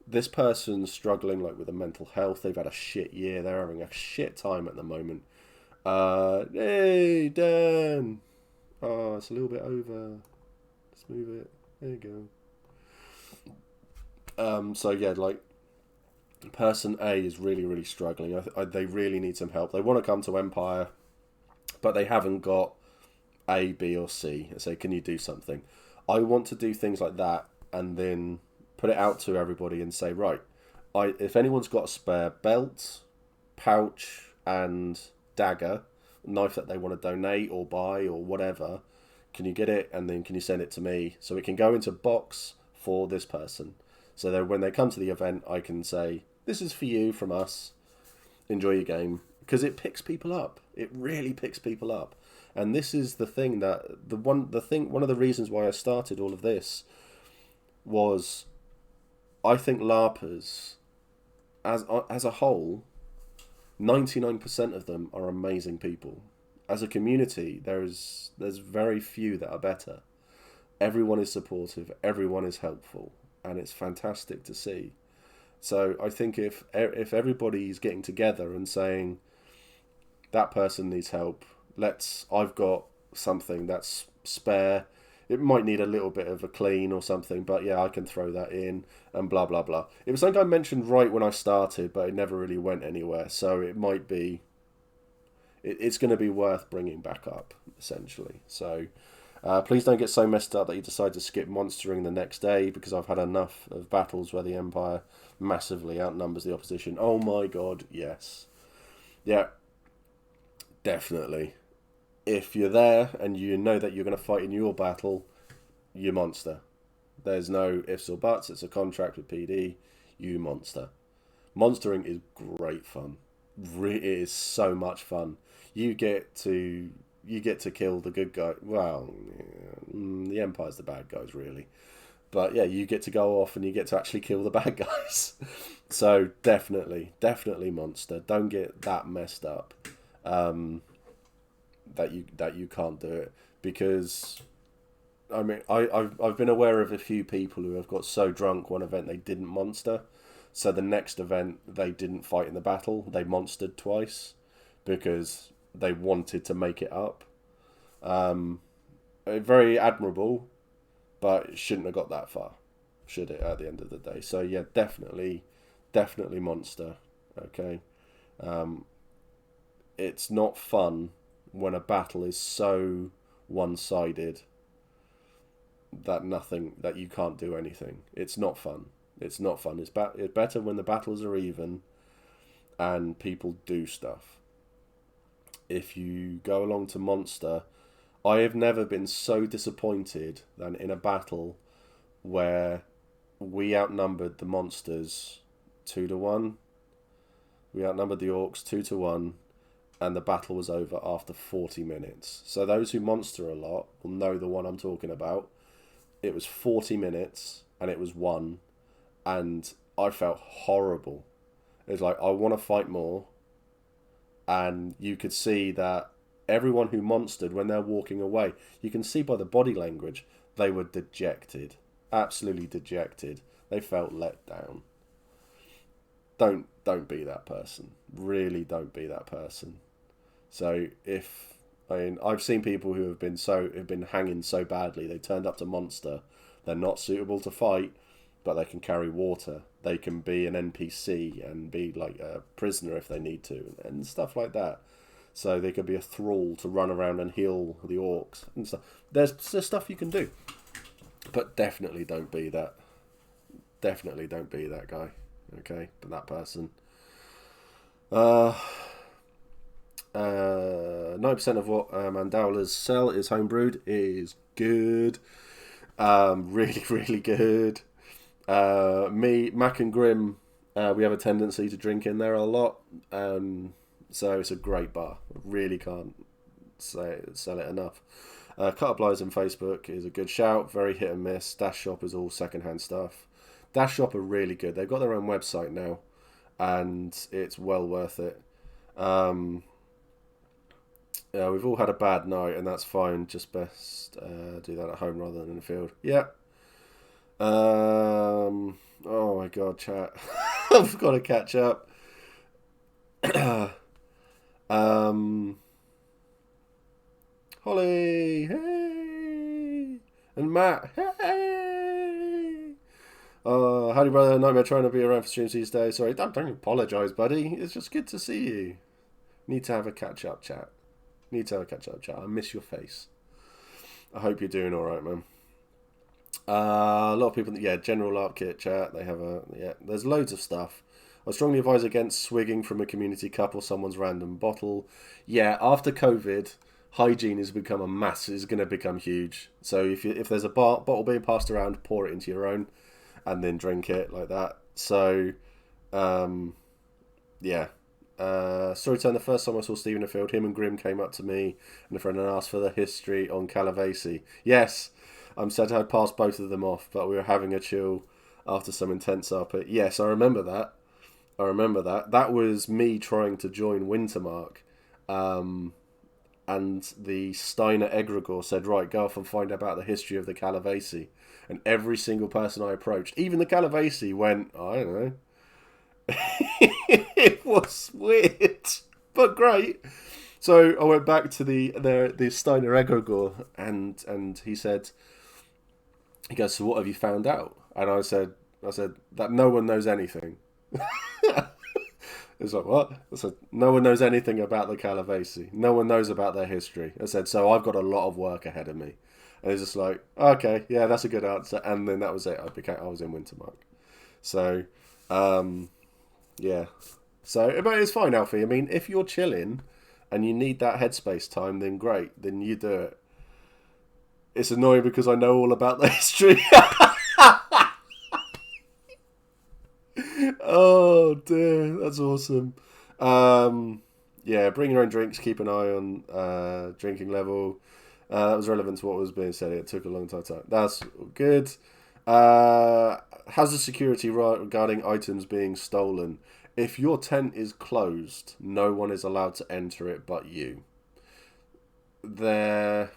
this person's struggling like with a mental health, they've had a shit year, they're having a shit time at the moment. Hey Dan, oh, it's a little bit over, let's move it, there you go. So yeah, like person A is really, really struggling. They really need some help. They want to come to Empire, but they haven't got A, B, or C. And say, can you do something? I want to do things like that and then put it out to everybody and say, right, if anyone's got a spare belt, pouch, and dagger, knife that they want to donate or buy or whatever, can you get it? And then can you send it to me so it can go into a box for this person? So that when they come to the event, I can say, this is for you from us. Enjoy your game. Because it picks people up. It really picks people up. And this is the thing that one of the reasons why I started all of this was, I think LARPers as a whole, 99% of them are amazing people. As a community, there's very few that are better. Everyone is supportive, everyone is helpful, and it's fantastic to see. So I think if everybody's getting together and saying, that person needs help, I've got something that's spare, it might need a little bit of a clean or something, but yeah, I can throw that in, and blah blah blah. It was something I mentioned right when I started, but it never really went anywhere, so it might be, it's going to be worth bringing back up, essentially. So please don't get so messed up that you decide to skip monstering the next day, because I've had enough of battles where the Empire massively outnumbers the opposition. Oh my god, yes. Yeah, definitely. If you're there and you know that you're going to fight in your battle, you monster. There's no ifs or buts. It's a contract with PD. You monster. Monstering is great fun. It is so much fun. You get to kill the good guy. Well, the Empire's the bad guys, really. But yeah, you get to go off and you get to actually kill the bad guys. So definitely monster. Don't get that messed up. That you can't do it, because I mean I've been aware of a few people who have got so drunk one event they didn't monster, so the next event they didn't fight in the battle, they monstered twice because they wanted to make it up. Very admirable, but it shouldn't have got that far, should it, at the end of the day? So yeah, definitely monster. Okay. It's not fun when a battle is so one-sided that you can't do anything. It's not fun. It's not fun. It's better when the battles are even and people do stuff. If you go along to monster, I have never been so disappointed than in a battle where we outnumbered the monsters 2-1. We outnumbered the orcs 2-1, and the battle was over after 40 minutes. So those who monster a lot will know the one I'm talking about. It was 40 minutes, and it was won, and I felt horrible. It was like, I want to fight more, and you could see that everyone who monstered, when they're walking away, you can see by the body language, they were dejected. Absolutely dejected. They felt let down. Don't be that person. Really don't be that person. So I've seen people who have been hanging so badly, they turned up to monster. They're not suitable to fight, but they can carry water. They can be an NPC and be like a prisoner if they need to, and stuff like that. So they could be a thrall to run around and heal the orcs and stuff. There's stuff you can do, but definitely don't be that. Definitely don't be that guy. Okay, but that person. 9% of what Mandala's sell is homebrewed is good. Really, really good. Mac and Grim, we have a tendency to drink in there a lot. So it's a great bar. Really can't sell it enough. Cut Up Lies on Facebook is a good shout. Very hit and miss. Dash Shop is all secondhand stuff. Dash Shop are really good. They've got their own website now, and it's well worth it. We've all had a bad night, and that's fine. Just best do that at home rather than in the field. Yeah. Oh my god, chat. I've got to catch up. Holly, hey, and Matt, hey. Howdy, brother. Nightmare trying to be around for streams these days. Sorry, don't apologise, buddy. It's just good to see you. Need to have a catch up chat. I miss your face. I hope you're doing all right, man. A lot of people, general LARP kit chat. They have there's loads of stuff. I strongly advise against swigging from a community cup or someone's random bottle. Yeah, after COVID, hygiene is going to become huge. So if there's a bottle being passed around, pour it into your own, and then drink it like that. So, yeah. Storytime, the first time I saw Stephen in the field, him and Grim came up to me and a friend and asked for the history on Calavesi. Yes, I'm sad I'd passed both of them off, but we were having a chill after some intense RP. Yes, I remember that. That was me trying to join Wintermark, and the Steiner egregore said, right, go off and find out about the history of the Calavesi. And every single person I approached, even the Calavesi, went, I don't know. It was weird, but great. So I went back to the Steiner egregore, and he goes, so what have you found out? And I said that no one knows anything. It's like, what? I said, no one knows anything about the Calavesi. No one knows about their history. I said, so I've got a lot of work ahead of me. And he's just like, okay, yeah, that's a good answer. And then that was it. I was in Wintermark. So, yeah. So, but it's fine, Alfie. I mean, if you're chilling and you need that headspace time, then great. Then you do it. It's annoying because I know all about the history. Oh dear, that's awesome. Yeah, bring your own drinks. Keep an eye on drinking level. That was relevant to what was being said. It took a long time. That's good. Has the security regarding items being stolen? If your tent is closed, no one is allowed to enter it but you. There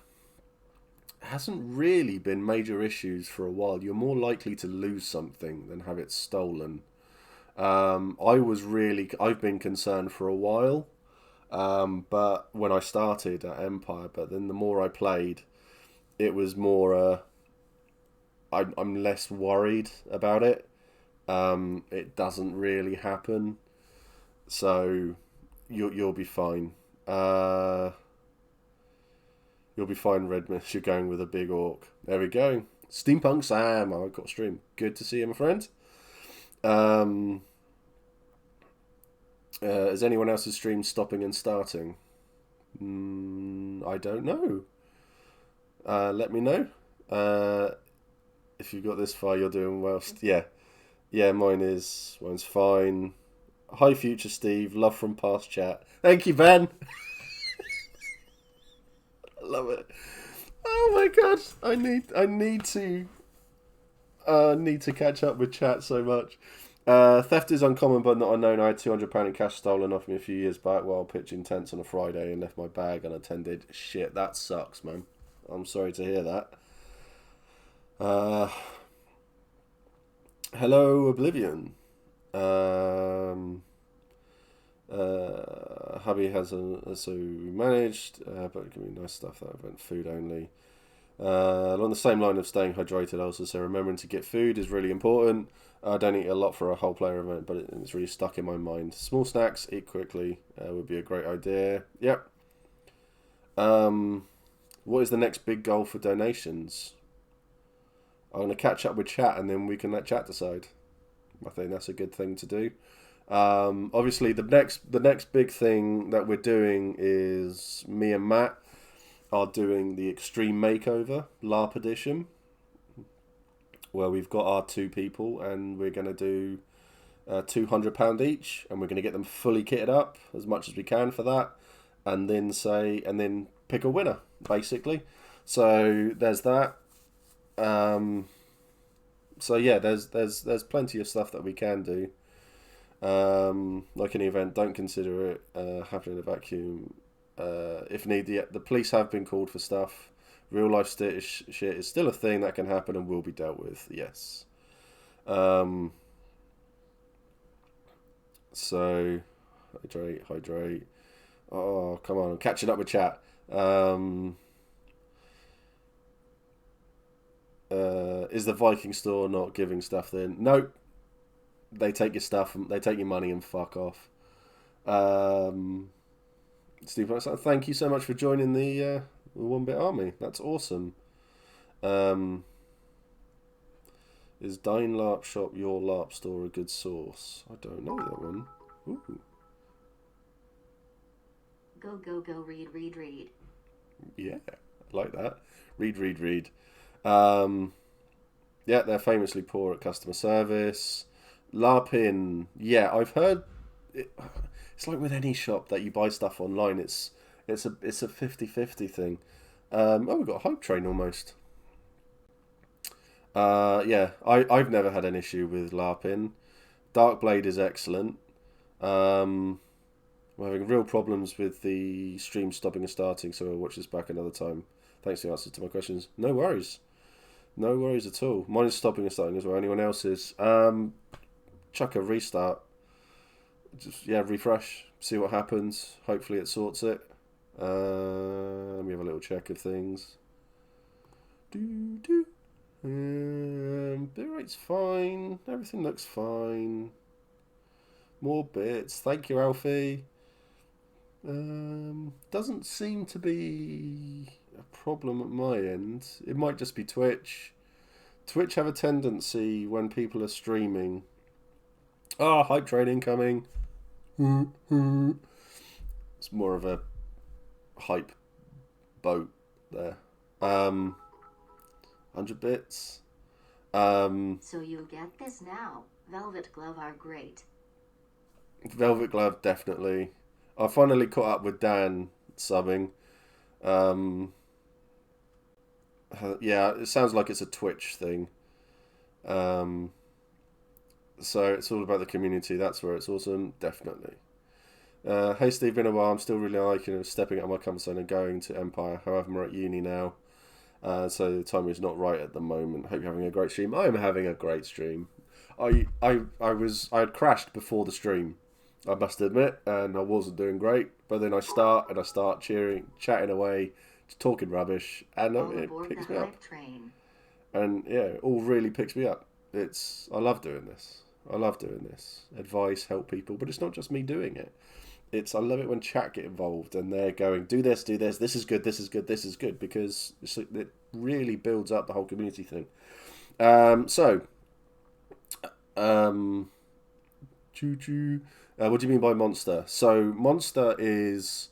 hasn't really been major issues for a while. You're more likely to lose something than have it stolen. I've been concerned for a while, but when I started at Empire, but then the more I played, it was more, I'm less worried about it. It doesn't really happen, so you'll be fine. You'll be fine, Redmus. You're going with a big orc. There we go. Steampunk Sam. Oh, I got a stream. Good to see you, my friend. Is anyone else's stream stopping and starting? I don't know. Let me know. If you've got this far, you're doing well. Yeah, mine's fine. Hi, future Steve. Love from past chat. Thank you, Ben. I love it. Oh my god, I need to catch up with chat so much. Theft is uncommon but not unknown. I had £200 in cash stolen off me a few years back while pitching tents on a Friday and left my bag unattended. Shit, that sucks, man. I'm sorry to hear that. Hello, Oblivion. Hubby has so managed, but it can be nice stuff that event food only. Along the same line of staying hydrated, I also say remembering to get food is really important. I don't eat a lot for a whole player event, but it's really stuck in my mind. Small snacks, eat quickly, would be a great idea. Yep. What is the next big goal for donations? I'm going to catch up with chat and then we can let chat decide. I think that's a good thing to do. Obviously, the next big thing that we're doing is me and Matt are doing the Extreme Makeover LARP edition, where we've got our 2 people and we're going to do £200 each, and we're going to get them fully kitted up as much as we can for that, and then pick a winner basically. So there's that. So yeah, there's plenty of stuff that we can do. Like any event, don't consider it happening in a vacuum. If need, the police have been called for stuff. Real life shit is still a thing that can happen and will be dealt with. Yes. So hydrate. Oh, come on, I'm catching up with chat. Is the Viking store not giving stuff then? Nope. They take your stuff, they take your money and fuck off. Steve, thank you so much for joining the One Bit Army. That's awesome. Is Dine LARP Shop your LARP store a good source? I don't know that one. Ooh. Go, read. Yeah, I like that. Read. Yeah, they're famously poor at customer service. LARPing, yeah, I've heard. It's like with any shop that you buy stuff online. It's a 50-50 thing. We've got a hype train almost. Yeah, I've never had an issue with LARPing. Darkblade is excellent. We're having real problems with the stream stopping and starting, so we'll watch this back another time. Thanks for the answers to my questions. No worries. No worries at all. Mine is stopping and starting as well. Anyone else's? Chuck a restart. Just refresh. See what happens. Hopefully it sorts it. Let me have a little check of things. Bit rate's fine. Everything looks fine. More bits. Thank you, Alfie. Doesn't seem to be a problem at my end. It might just be Twitch. Twitch have a tendency when people are streaming. Hype train incoming. It's more of a hype boat there. 100 bits. So you get this now. Velvet Glove are great. Velvet Glove, definitely. I finally caught up with Dan subbing. Yeah, it sounds like it's a Twitch thing. Um, so it's all about the community. That's where it's awesome, definitely. Hey Steve, been a while. I'm still really liking stepping out of my comfort zone and going to Empire. However, I'm at uni now, so the timing is not right at the moment. Hope you're having a great stream. I'm having a great stream. I had crashed before the stream, I must admit, and I wasn't doing great. But then I start cheering, chatting away, talking rubbish, and it picks me up. Train. And yeah, it all really picks me up. I love doing this. I love doing this. Advice, help people, but it's not just me doing it. I love it when chat get involved and they're going, do this, this is good, this is good, this is good, because it really builds up the whole community thing. What do you mean by monster? So monster is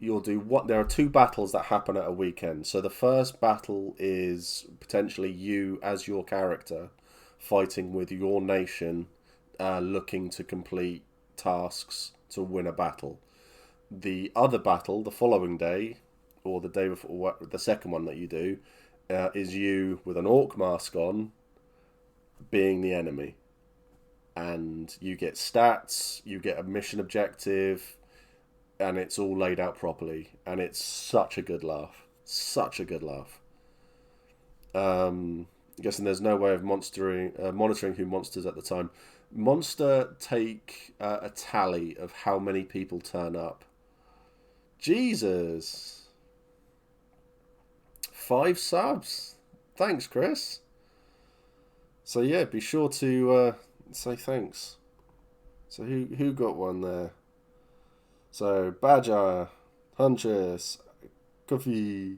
there are two battles that happen at a weekend. So the first battle is potentially you as your character fighting with your nation, looking to complete tasks to win a battle. The other battle, the following day, or the day before, the second one that you do, is you with an orc mask on, being the enemy. And you get stats, you get a mission objective, and it's all laid out properly. And it's such a good laugh. Such a good laugh. I'm guessing there's no way of monitoring who monsters at the time. Monster take a tally of how many people turn up. Jesus. 5 subs. Thanks, Chris. So yeah, be sure to say thanks. So who got one there? So Badger, Huntress, Coffee,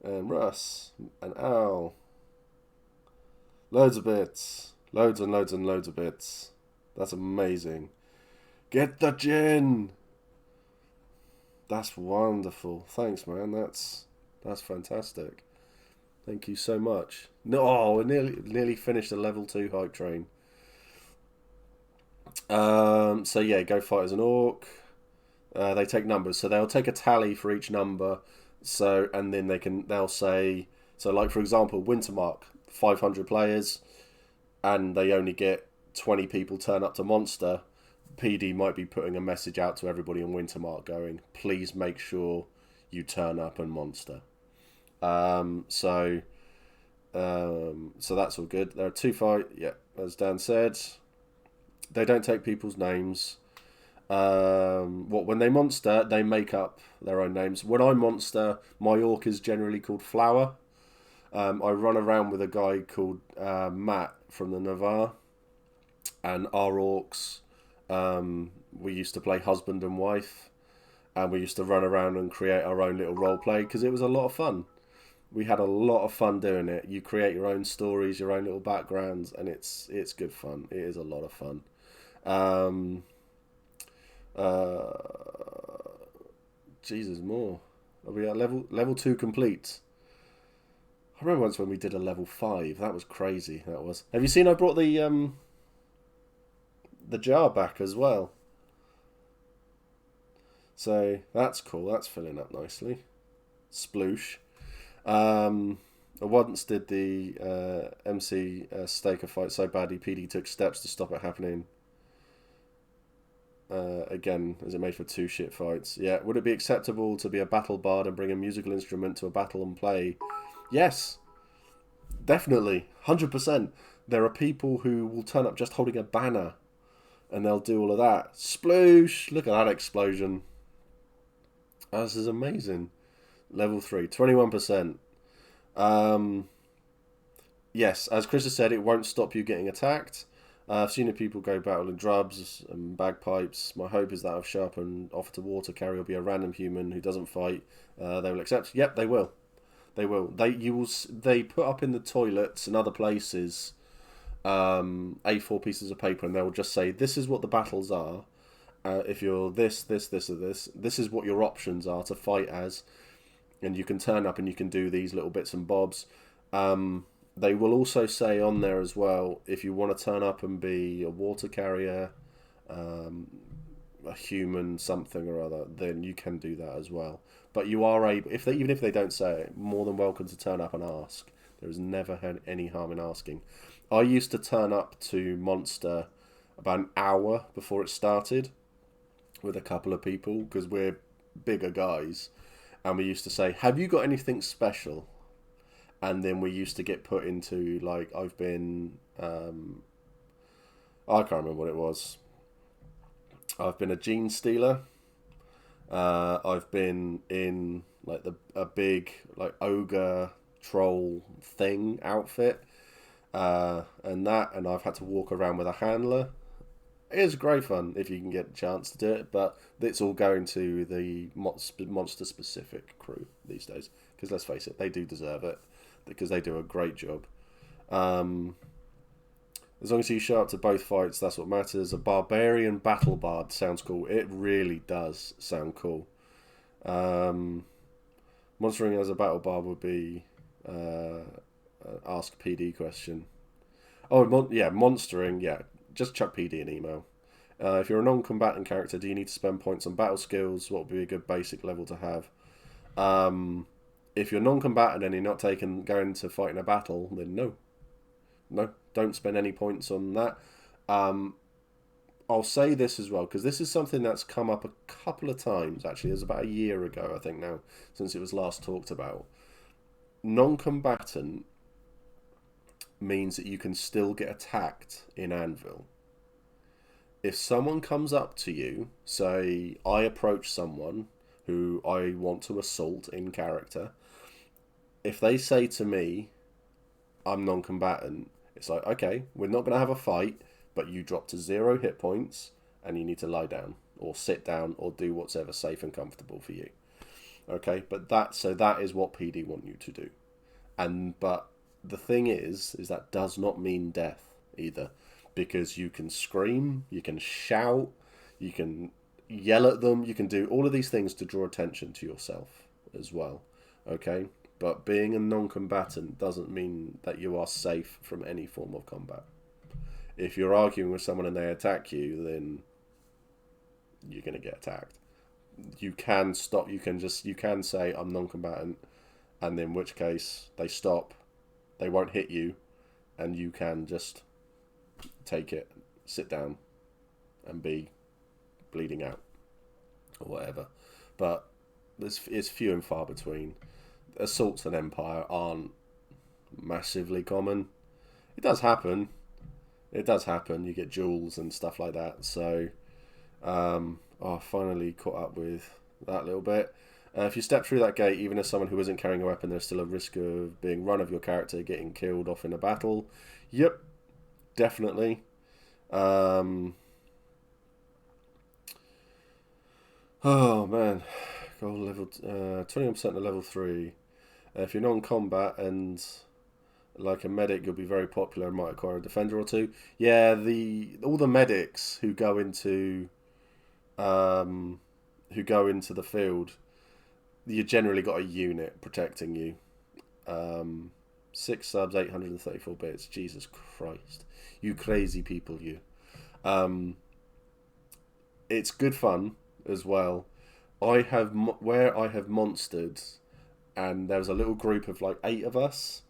and Russ, and Owl. Loads of bits. Loads and loads and loads of bits. That's amazing. Get the gin! That's wonderful. Thanks, man. That's fantastic. Thank you so much. No, we nearly finished the level 2 hype train. So yeah, go fight as an orc. They take numbers, so they'll take a tally for each number. So and then they'll say, so like for example, Wintermark, 500 players, and they only get 20 people turn up to Monster. PD might be putting a message out to everybody in Wintermark going, please make sure you turn up in Monster. So that's all good. There are 2 fights. Yeah, as Dan said, they don't take people's names. When they monster, they make up their own names. When I monster, my orc is generally called Flower. I run around with a guy called Matt from the Navarre, and our orcs, we used to play husband and wife, and we used to run around and create our own little role play because it was a lot of fun. We had a lot of fun doing it. You create your own stories, your own little backgrounds, and it's good fun. It is a lot of fun. Jesus, more. Are we at level 2 complete? I remember once when we did a level 5. That was crazy. That was. Have you seen? I brought the jar back as well. So that's cool. That's filling up nicely. Sploosh. I once did the MC Staker fight so badly, PD took steps to stop it happening. Again, as it made for 2 shit fights. Yeah, would it be acceptable to be a battle bard and bring a musical instrument to a battle and play? Yes, definitely, 100%. There are people who will turn up just holding a banner, and they'll do all of that. Sploosh! Look at that explosion. This is amazing. Level 3, 21%. Yes, as Chris has said, it won't stop you getting attacked. I've seen people go battle in drums and bagpipes. My hope is that I've show up and offer to water carry or be a random human who doesn't fight. They will accept. Yep, they will. They will. They put up in the toilets and other places A4 pieces of paper, and they'll just say, "This is what the battles are. If you're this, or this, this is what your options are to fight as." And you can turn up and you can do these little bits and bobs. They will also say on there as well, if you want to turn up and be a water carrier, a human something or other, then you can do that as well. But you are able, even if they don't say it, more than welcome to turn up and ask. There is never had any harm in asking. I used to turn up to Monster about an hour before it started with a couple of people because we're bigger guys, and we used to say, "Have you got anything special?" And then we used to get put into, like, I've been, I can't remember what it was. I've been a gene stealer. I've been in like a big like ogre troll thing outfit, and I've had to walk around with a handler. It is great fun if you can get a chance to do it, but it's all going to the monster specific crew these days. Because let's face it, they do deserve it because they do a great job. As long as you show up to both fights, that's what matters. A barbarian battle bard sounds cool. It really does sound cool. Monstering as a battle bard would be ask PD question. Oh, monstering. Yeah, just chuck PD an email. If you're a non-combatant character, do you need to spend points on battle skills? What would be a good basic level to have? If you're non-combatant and you're not going to fight in a battle, then no, don't spend any points on that. I'll say this as well, because this is something that's come up a couple of times, actually. It was about a year ago, I think now, since it was last talked about. Non-combatant means that you can still get attacked in Anvil. If someone comes up to you, say I approach someone who I want to assault in character, if they say to me, I'm non-combatant, it's like, okay, we're not going to have a fight, but you drop to 0 hit points and you need to lie down or sit down or do whatever safe and comfortable for you. Okay, but that is what PD want you to do. But the thing is that does not mean death either, because you can scream, you can shout, you can yell at them, you can do all of these things to draw attention to yourself as well. Okay? But being a non-combatant doesn't mean that you are safe from any form of combat. If you're arguing with someone and they attack you, then you're going to get attacked. You can stop. You can say I'm non-combatant, and in which case they stop. They won't hit you, and you can just take it, sit down, and be bleeding out or whatever. But it's few and far between. Assaults on Empire aren't massively common. It does happen. You get duels and stuff like that. So, I finally caught up with that little bit. If you step through that gate, even as someone who isn't carrying a weapon, there's still a risk of being run of your character, getting killed off in a battle. Yep, definitely. Oh man, goal level 21% of level 3. If you're non-combat and like a medic, you'll be very popular and might acquire a defender or two. Yeah, all the medics who go into the field, you generally got a unit protecting you. 6 subs, 834 bits. Jesus Christ, you crazy people, you. It's good fun as well. I have monstered, and there was a little group of like 8 of us,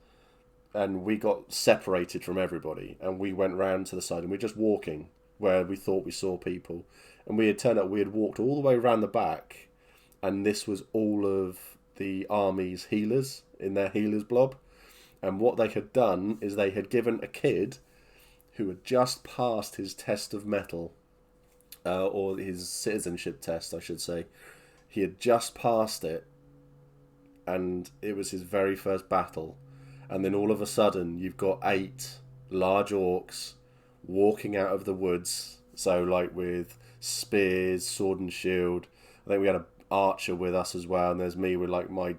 and we got separated from everybody, and we went round to the side, and we were just walking where we thought we saw people, and we had walked all the way around the back, and this was all of the army's healers in their healers blob, and what they had done is they had given a kid who had just passed his test of mettle, or his citizenship test, I should say. He had just passed it, and it was his very first battle. And then all of a sudden, you've got 8 large orcs walking out of the woods. So, like, with spears, sword and shield. I think we had an archer with us as well. And there's me with, like, my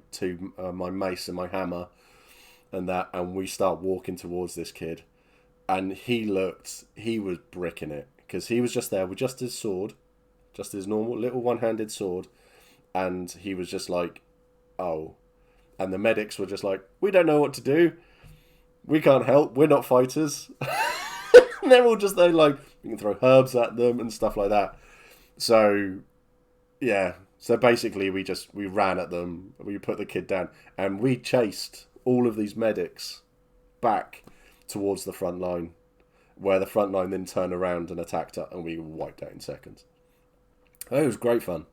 mace and my hammer. And we start walking towards this kid. And he was bricking it. Because he was just there with just his sword. Just his normal little one-handed sword. And he was just like, oh. And the medics were just like, we don't know what to do. We can't help. We're not fighters. And they're all just there like, you can throw herbs at them and stuff like that. So, yeah. So basically we ran at them. We put the kid down. And we chased all of these medics back towards the front line, where the front line then turned around and attacked us, and we wiped out in seconds. It was great fun.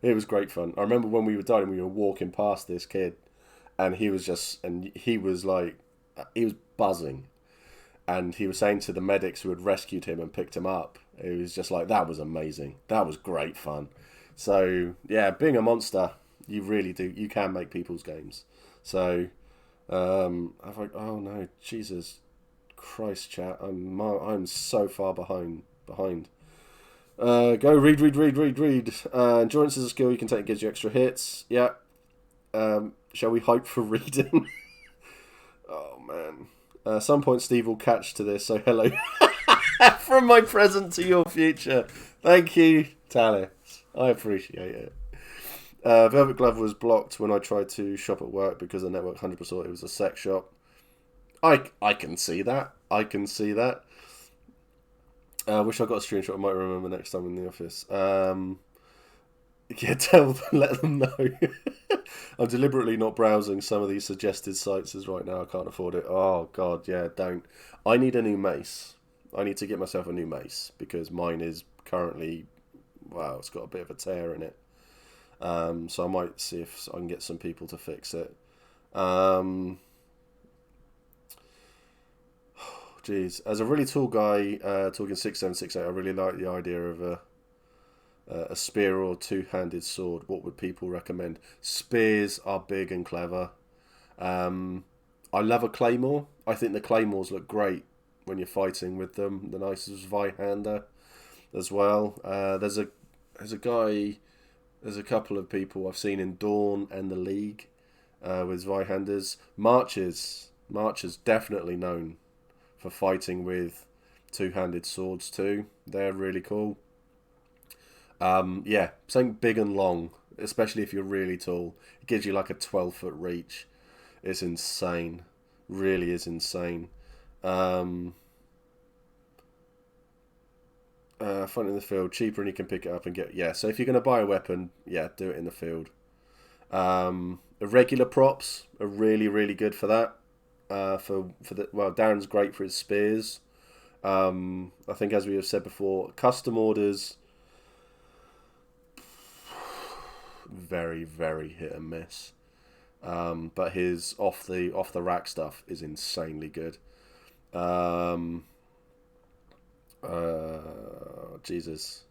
It was great fun. I remember when we were dying, we were walking past this kid, and he was buzzing. And he was saying to the medics who had rescued him and picked him up, it was just like, that was amazing. That was great fun. So, yeah, being a monster, you really do. You can make people's games. So, I'm like, oh no, Jesus Christ, chat. I'm so far behind. Go read. Endurance is a skill you can take, gives you extra hits. Yeah. Shall we hype for reading? Oh, man. At some point, Steve will catch to this, so hello. From my present to your future. Thank you, Talis. I appreciate it. Velvet Glove was blocked when I tried to shop at work because the network 100% thought it was a sex shop. I can see that. Wish I got a screenshot. I might remember next time in the office. Yeah, let them know. I'm deliberately not browsing some of these suggested sites as right now I can't afford it. Oh god, yeah, don't. I need a new mace. I need to get myself a new mace because mine is currently, wow, it's got a bit of a tear in it. So I might see if I can get some people to fix it. Jeez, as a really tall guy talking 6'7", 6'8", I really like the idea of a spear or two-handed sword. What would people recommend? Spears are big and clever. I love a claymore. I think the claymores look great when you're fighting with them. The nicest Zweihander as well. There's a couple of people I've seen in Dawn and the League with Zweihanders. Marchers definitely known for fighting with two-handed swords too. They're really cool. Yeah, something big and long, especially if you're really tall. It gives you like a 12-foot reach. It's insane. Really is insane. Find it in the field, cheaper and you can pick it up and get... Yeah, so if you're going to buy a weapon, yeah, do it in the field. Irregular props are really, really good for that. Darren's great for his spears. I think as we have said before, custom orders... very, very hit and miss. But his off the rack stuff is insanely good. Jesus.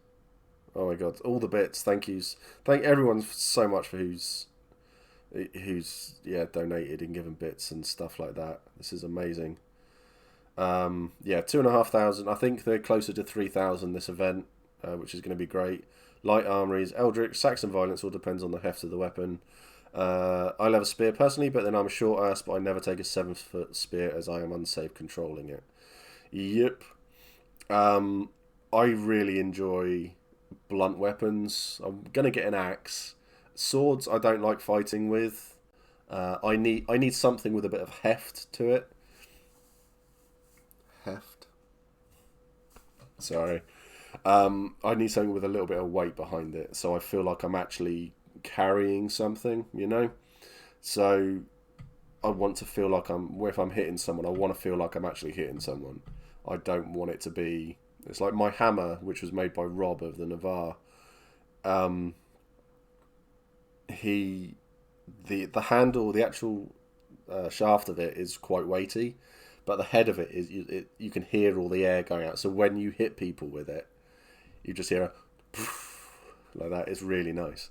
Oh my god, all the bits. Thank everyone so much for who's donated and given bits and stuff like that. This is amazing. 2,500. I think they're closer to 3,000 this event, which is going to be great. Light armories, Eldritch, Saxon Violence, all depends on the heft of the weapon. I love a spear personally, but then I'm a short ass, but I never take a 7-foot spear as I am unsafe controlling it. Yep. I really enjoy blunt weapons. I'm gonna get an axe. Swords I don't like fighting with. I need something with a bit of heft to it. Heft. Sorry. I need something with a little bit of weight behind it, so I feel like I'm actually carrying something, you know? So I want to feel like if I'm hitting someone, I want to feel like I'm actually hitting someone. I don't want it to be... It's like my hammer, which was made by Rob of the Navarre. The handle, the actual shaft of it is quite weighty, but the head of it is you can hear all the air going out. So when you hit people with it, you just hear a like that. It's really nice.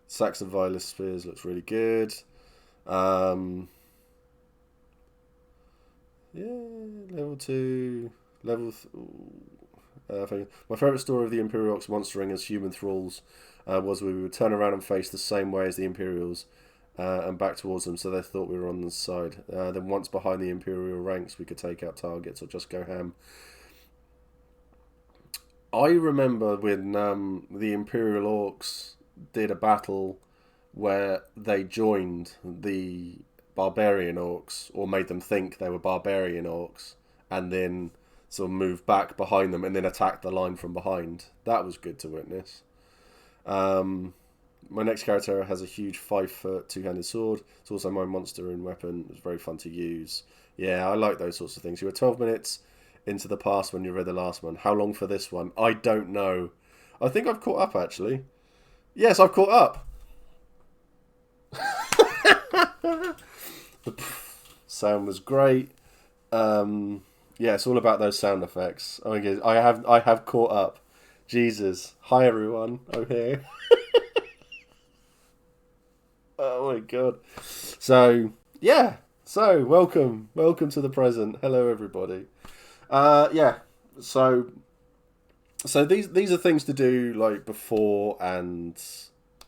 Saxon Violence Spears looks really good. Level 2. My favourite story of the Imperial Ox monstering as human thralls was we would turn around and face the same way as the Imperials and back towards them, so they thought we were on the side. Then once behind the Imperial ranks, we could take out targets or just go ham. I remember when the Imperial Orcs did a battle where they joined the Barbarian Orcs, or made them think they were Barbarian Orcs, and then sort of moved back behind them and then attacked the line from behind. That was good to witness. My next character has a huge 5-foot two-handed sword. It's also my monster and weapon. It's very fun to use. Yeah, I like those sorts of things. You were 12 minutes into the past when you read the last one. How long for this one? I don't know. I think I've caught up, actually. Yes, I've caught up. The sound was great. Yeah, it's all about those sound effects. Oh my God, I have caught up. Jesus. Hi everyone. I'm here. Oh my God. So yeah. So welcome to the present. Hello everybody. Yeah. So these are things to do like before and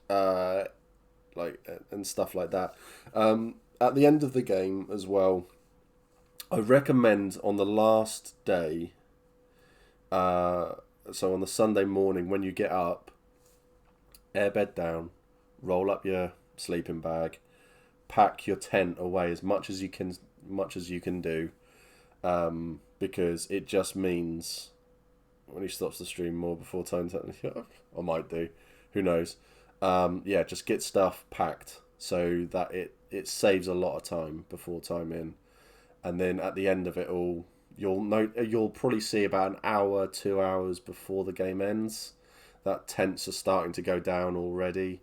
and stuff like that. At the end of the game as well, I recommend on the last day, so on the Sunday morning when you get up, airbed down, roll up your sleeping bag, pack your tent away as much as you can do, because it just means when he stops the stream more before time, I might do, who knows. Yeah, just get stuff packed so that it saves a lot of time before time in. And then at the end of it all, you'll probably see about an hour, 2 hours before the game ends, that tents are starting to go down already.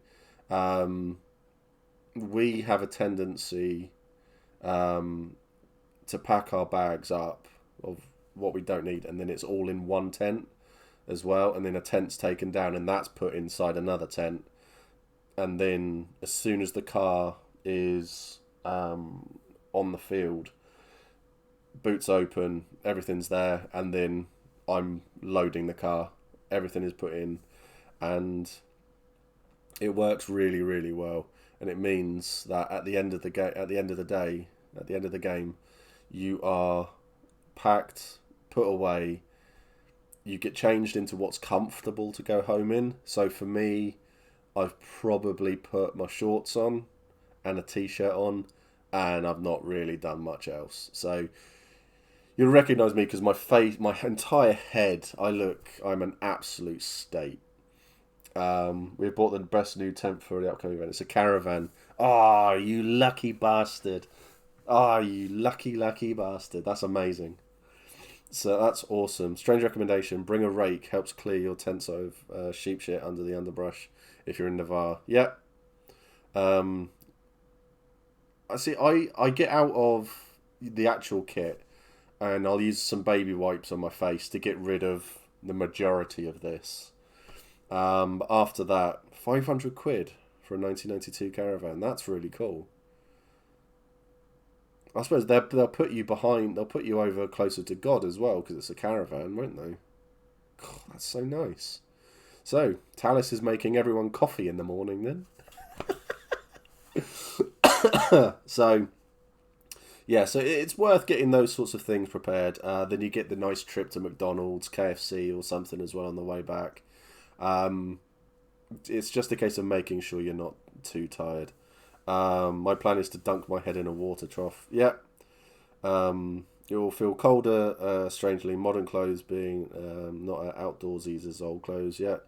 We have a tendency to pack our bags up of what we don't need, and then it's all in one tent as well, and then a tent's taken down and that's put inside another tent. And then as soon as the car is on the field, boots open, everything's there, and then I'm loading the car. Everything is put in, and it works really, really well. And it means that at the end of the game, you are packed, put away. You get changed into what's comfortable to go home in. So for me, I've probably put my shorts on and a t-shirt on, and I've not really done much else. So you'll recognise me because my face, my entire head, I'm an absolute state. We've bought the best new tent for the upcoming event. It's a caravan. Oh, you lucky bastard. Oh, you lucky bastard. That's amazing. So that's awesome. Strange recommendation. Bring a rake. Helps clear your tents of sheep shit under the underbrush if you're in Navarre. Yep. I see. I get out of the actual kit and I'll use some baby wipes on my face to get rid of the majority of this. But after that, 500 quid for a 1992 caravan. That's really cool. I suppose they'll put you behind. They'll put you over closer to God as well because it's a caravan, won't they? God, that's so nice. So Talis is making everyone coffee in the morning then. So yeah, so it's worth getting those sorts of things prepared. Then you get the nice trip to McDonald's, KFC, or something as well on the way back. It's just a case of making sure you're not too tired. My plan is to dunk my head in a water trough. Yeah. You'll feel colder, strangely, modern clothes being not outdoorsies as old clothes yet.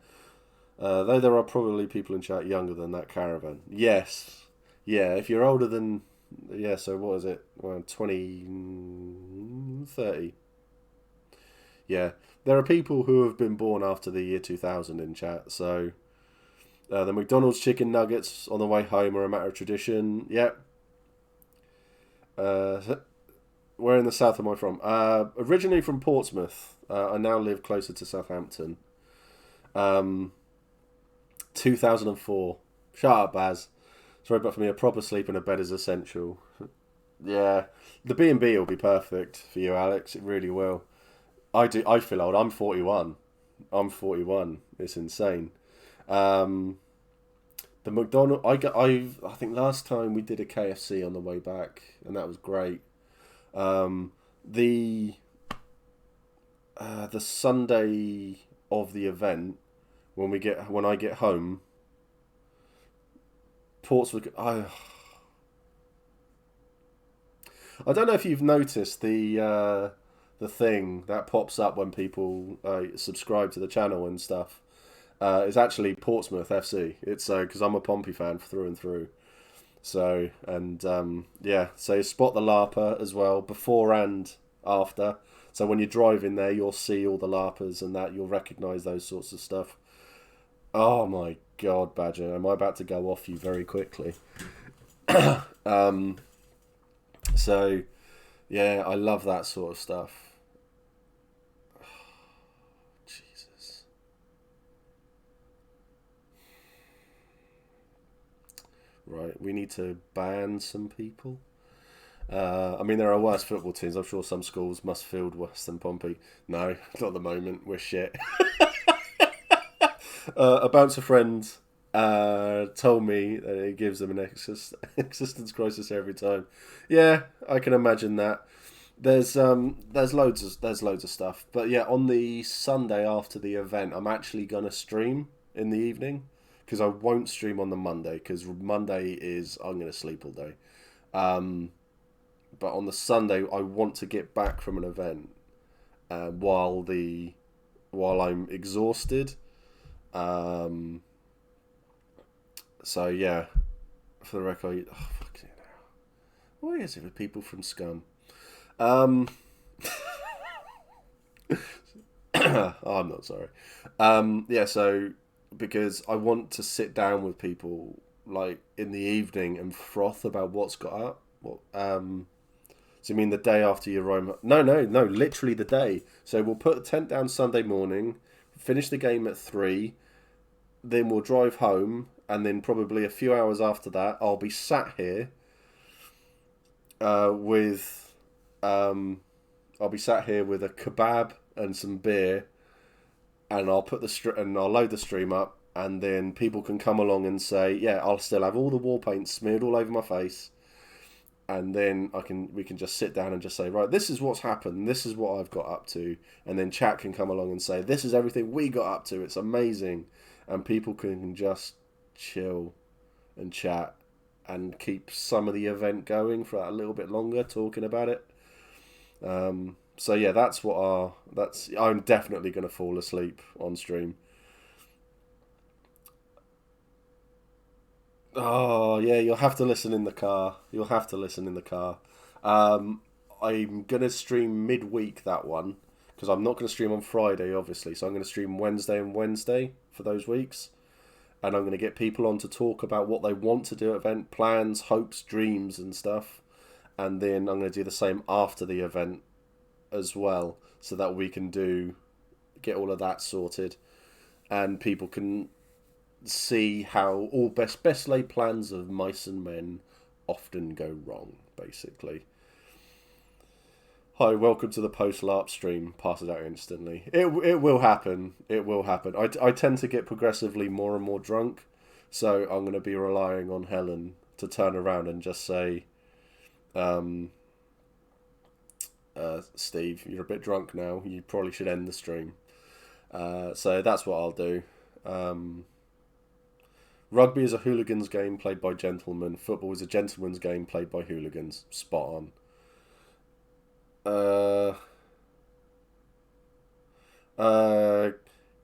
Though there are probably people in chat younger than that caravan. Yes. Yeah, if you're older than... Yeah, so what is it? Around 20... 30. Yeah. There are people who have been born after the year 2000 in chat, so... the McDonald's chicken nuggets on the way home are a matter of tradition. Yep. Where in the south am I from? Originally from Portsmouth. I now live closer to Southampton. 2004. Shut up, Baz. Sorry, but for me, a proper sleep in a bed is essential. Yeah. The B&B will be perfect for you, Alex. It really will. I feel old. I'm 41. It's insane. The McDonald's, I think last time we did a KFC on the way back, and that was great. The Sunday of the event, when I get home, Portsmouth. I don't know if you've noticed the thing that pops up when people subscribe to the channel and stuff. It's actually Portsmouth FC. It's because I'm a Pompey fan through and through. So, and yeah, so spot the LARPer as well, before and after. So when you're driving there, you'll see all the LARPers and that, you'll recognise those sorts of stuff. Oh my God, Badger, am I about to go off you very quickly? So, yeah, I love that sort of stuff. Jesus. Right, we need to ban some people. I mean, there are worse football teams. I'm sure some schools must field worse than Pompey. No, not at the moment. We're shit. A bouncer friend told me that it gives them an existence crisis every time. Yeah, I can imagine that. There's loads of stuff. But yeah, on the Sunday after the event, I'm actually gonna stream in the evening because I won't stream on the Monday because Monday is I'm gonna sleep all day. But on the Sunday, I want to get back from an event while I'm exhausted. So yeah, for the record, oh fucking hell. Why is it with people from Scum? Oh, I'm not sorry. Yeah, so because I want to sit down with people like in the evening and froth about what's got up. So you mean the day after your Rome? No, literally the day. So we'll put the tent down Sunday morning, finish the game at 3, then we'll drive home, and then probably a few hours after that, I'll be sat here with I'll be sat here with a kebab and some beer, and I'll load the stream up, and then people can come along and say, yeah, I'll still have all the war paint smeared all over my face, and then we can just sit down and just say, right, this is what's happened, this is what I've got up to, and then chat can come along and say, this is everything we got up to, it's amazing, and people can just chill and chat and keep some of the event going for a little bit longer, talking about it. So yeah, I'm definitely going to fall asleep on stream. Oh yeah, you'll have to listen in the car. I'm gonna stream midweek that one because I'm not gonna stream on Friday, obviously. So I'm gonna stream Wednesday and Wednesday for those weeks, and I'm gonna get people on to talk about what they want to do at event plans, hopes, dreams, and stuff. And then I'm gonna do the same after the event as well, so that we can get all of that sorted, and people can see how all best laid plans of mice and men often go wrong, basically. Hi, welcome to the post LARP stream. Pass it out instantly. It will happen. It will happen. I tend to get progressively more and more drunk, so I'm going to be relying on Helen to turn around and just say, Steve, you're a bit drunk now. You probably should end the stream. So that's what I'll do. Rugby is a hooligans game played by gentlemen. Football is a gentleman's game played by hooligans. Spot on.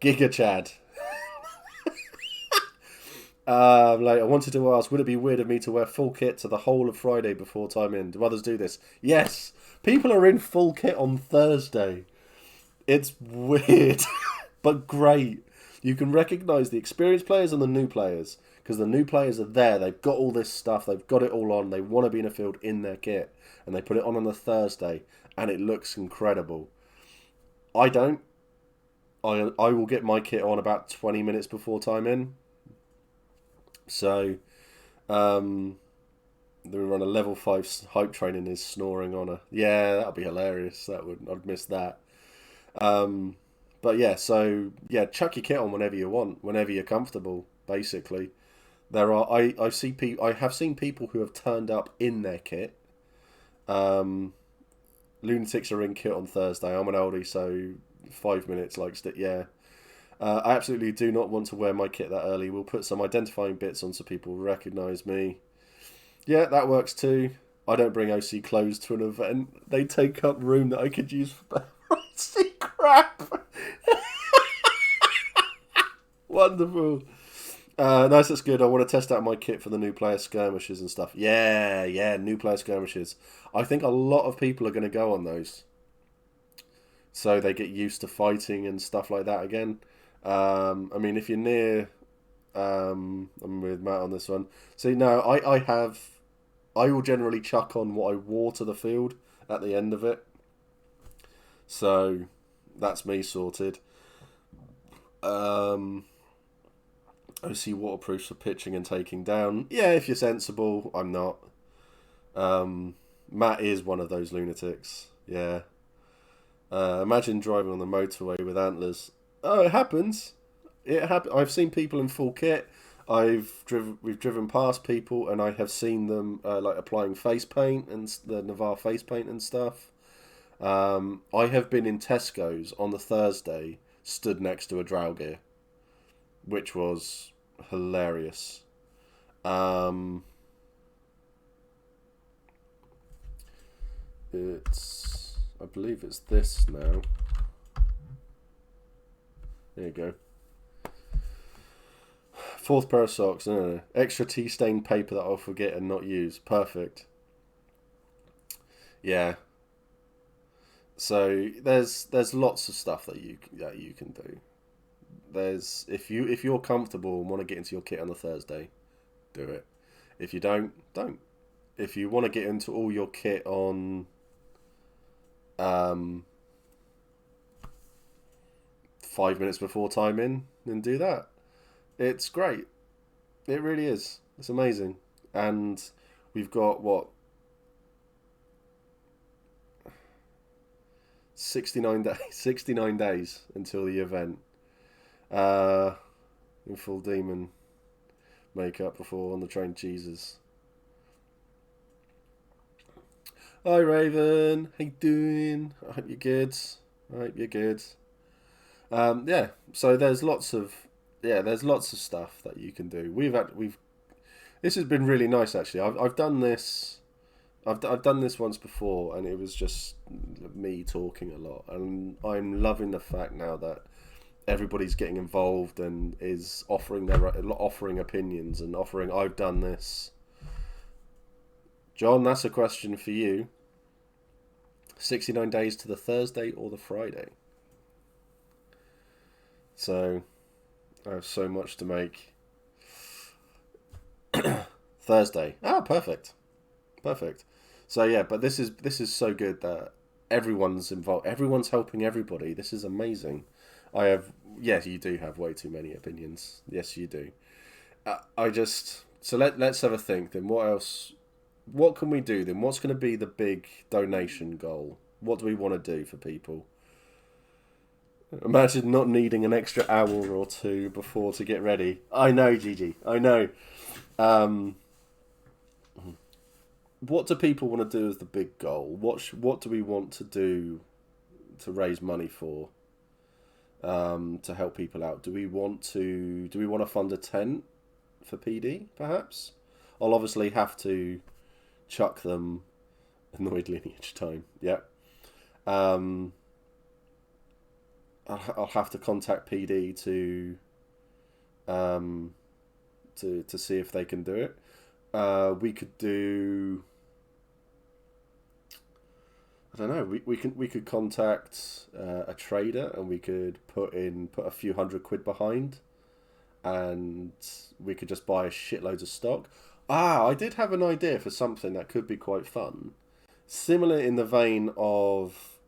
Giga Chad. I wanted to ask, would it be weird of me to wear full kit to the whole of Friday before time in? Do others do this? Yes. People are in full kit on Thursday. It's weird, but great. You can recognise the experienced players and the new players, because the new players are there. They've got all this stuff. They've got it all on. They want to be in a field in their kit, and they put it on the Thursday, and it looks incredible. I don't. I will get my kit on about 20 minutes before time in. So, the run a level 5 hype training is snoring on a. Yeah, that'd be hilarious. I'd miss that. But yeah, so yeah, chuck your kit on whenever you want, whenever you're comfortable. Basically, I have seen people who have turned up in their kit. Lunatics are in kit on Thursday. I'm an oldie, so 5 minutes, yeah. I absolutely do not want to wear my kit that early. We'll put some identifying bits on so people recognise me. Yeah, that works too. I don't bring OC clothes to an event. They take up room that I could use for OC crap. Wonderful. Nice, that's good. I want to test out my kit for the new player skirmishes and stuff. Yeah, new player skirmishes. I think a lot of people are going to go on those. So they get used to fighting and stuff like that again. I mean, if you're near... I'm with Matt on this one. See, no, I will generally chuck on what I wore to the field at the end of it. So that's me sorted. OC waterproofs for pitching and taking down. Yeah, if you're sensible. I'm not. Matt is one of those lunatics. Yeah. Imagine driving on the motorway with antlers. Oh, it happens. I've seen people in full kit. We've driven past people, and I have seen them like applying face paint and the Navarre face paint and stuff. I have been in Tesco's on the Thursday, stood next to a Draugr, which was hilarious. I believe it's this now. There you go. Fourth pair of socks. No. Extra tea stained paper that I'll forget and not use. Perfect. Yeah. So there's lots of stuff that you can do. There's if you're comfortable and want to get into your kit on the Thursday, do it. If you don't. If you want to get into all your kit on 5 minutes before time in, then do that. It's great. It really is. It's amazing. And we've got, what, 69 days until the event. In full demon makeup before on the train cheeses. Hi Raven, how you doing? I hope you're good. Yeah, so there's lots of stuff that you can do. This has been really nice actually. I've done this. I've done this once before, and it was just me talking a lot. And I'm loving the fact now that everybody's getting involved and is offering opinions and offering. I've done this. John, that's a question for you. 69 days to the Thursday or the Friday? So I have so much to make. Thursday. Ah, perfect. So yeah, but this is so good that everyone's involved. Everyone's helping everybody. This is amazing. Yes, you do have way too many opinions. Yes, you do. Let's have a think then. What else? What can we do then? What's going to be the big donation goal? What do we want to do for people? Imagine not needing an extra hour or two before to get ready. I know, Gigi. I know. What do people want to do as the big goal? What do we want to do to raise money for? To help people out. Do we want to fund a tent for PD? Perhaps. I'll obviously have to chuck them annoyed lineage time. Yeah. I'll have to contact PD to see if they can do it. We could do. I don't know. We could contact a trader, and we could put a few £100 behind, and we could just buy shitloads of stock. I did have an idea for something that could be quite fun, similar in the vein of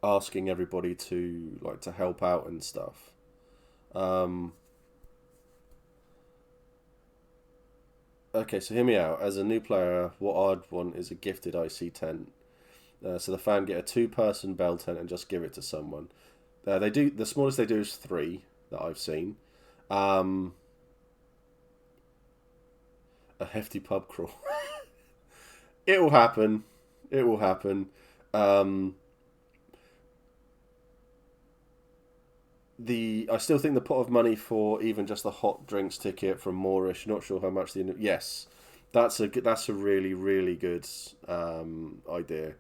asking everybody to help out and stuff. Okay, so hear me out. As a new player, what I'd want is a gifted IC tent. So the fan get a 2-person bell tent and just give it to someone. They do the smallest they do is 3 that I've seen. A hefty pub crawl. It will happen. I still think the pot of money for even just the hot drinks ticket from Moorish. Not sure how much yes, that's a really really good idea.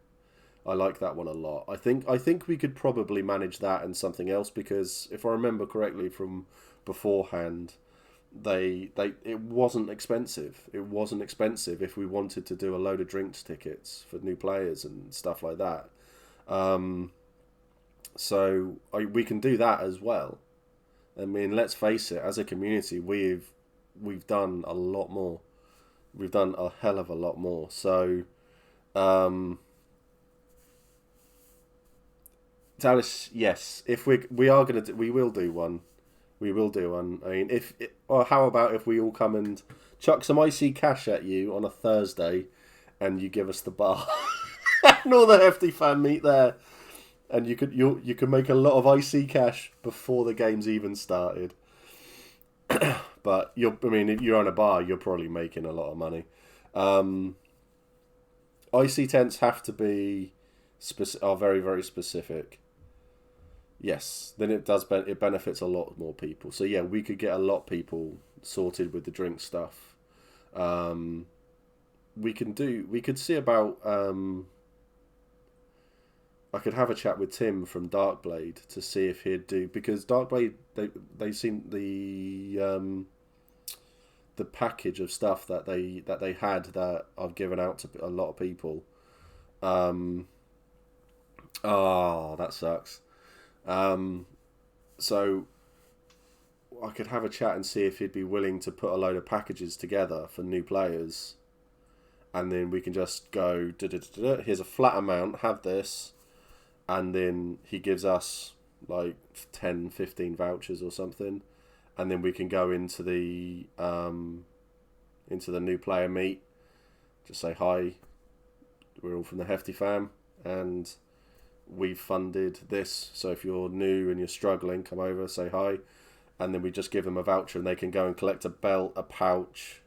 I like that one a lot. I think we could probably manage that and something else, because if I remember correctly from beforehand, they it wasn't expensive. It wasn't expensive if we wanted to do a load of drinks tickets for new players and stuff like that. Um, we can do that as well. I mean, let's face it, as a community, we've done a lot more. We've done a hell of a lot more. So, um, Dallas, yes, if we are gonna do, we will do one. We will do one. I mean, or how about if we all come and chuck some icy cash at you on a Thursday, and you give us the bar, and all the hefty fan meet there, and you can make a lot of icy cash before the game's even started. But I mean, if you're on a bar, you're probably making a lot of money. Um, icy tents have to be are very very specific. Yes, then it benefits a lot more people. So yeah, we could get a lot of people sorted with the drink stuff. Um, we could see about I could have a chat with Tim from Darkblade to see if he'd do, because Darkblade they seem the package of stuff that they had that I've given out to a lot of people. Um, oh, that sucks. Um, so I could have a chat and see if he'd be willing to put a load of packages together for new players, and then we can just go, here's a flat amount, have this, and then he gives us like 10, 15 vouchers or something, and then we can go into the new player meet, just say hi, we're all from the Hefty fam, and we've funded this, so if you're new and you're struggling, come over, say hi, and then we just give them a voucher and they can go and collect a belt, a pouch,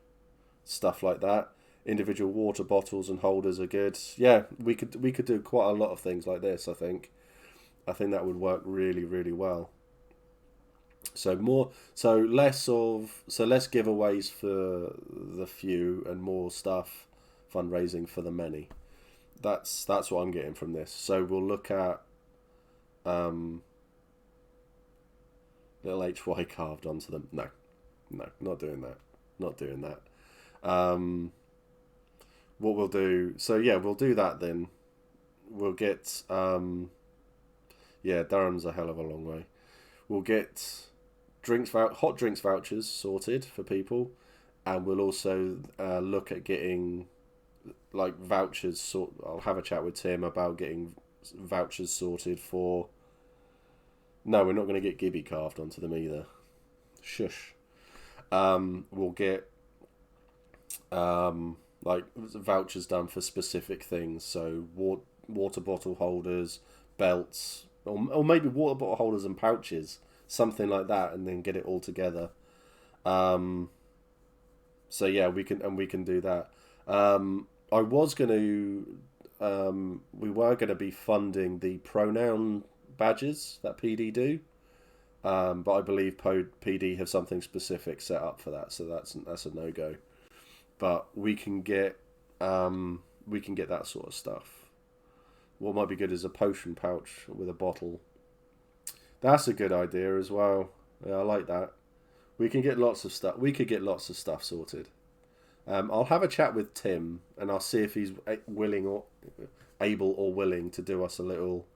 stuff like that. Individual water bottles and holders are good. Yeah, we could do quite a lot of things like this, I think that would work really really well. Less giveaways for the few and more stuff, fundraising for the many. That's what I'm getting from this. So we'll look at um, little HY carved onto them. No, no, not doing that. Not doing that. What we'll do. So yeah, we'll do that then. We'll get. Yeah, Durham's a hell of a long way. We'll get hot drinks vouchers sorted for people, and we'll also look at getting like vouchers. I'll have a chat with Tim about getting vouchers sorted for. No, we're not going to get Gibby carved onto them either. Shush. We'll get like vouchers done for specific things. So water bottle holders, belts, or maybe water bottle holders and pouches, something like that, and then get it all together. So yeah, we can do that. I was going to. We were going to be funding the pronoun badges that PD do, but I believe PD have something specific set up for that, so that's a no go. But we can get that sort of stuff. What might be good is a potion pouch with a bottle. That's a good idea as well. Yeah, I like that. We can get lots of stuff. We could get lots of stuff sorted. I'll have a chat with Tim and I'll see if he's willing or able or willing to do us a little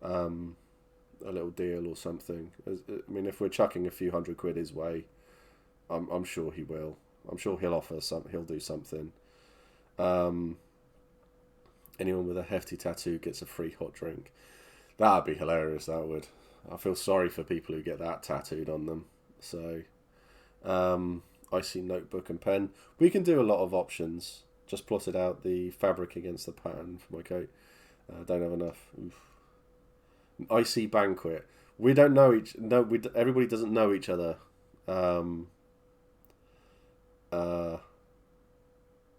deal or something. I mean, if we're chucking a few £100 his way, I'm sure he will. I'm sure he'll offer some. He'll do something. Anyone with a hefty tattoo gets a free hot drink. That'd be hilarious. That would. I feel sorry for people who get that tattooed on them. So, icy notebook and pen. We can do a lot of options. Just plotted out the fabric against the pattern for my coat. Don't have enough. Oof. Icy banquet. We don't know everybody doesn't know each other.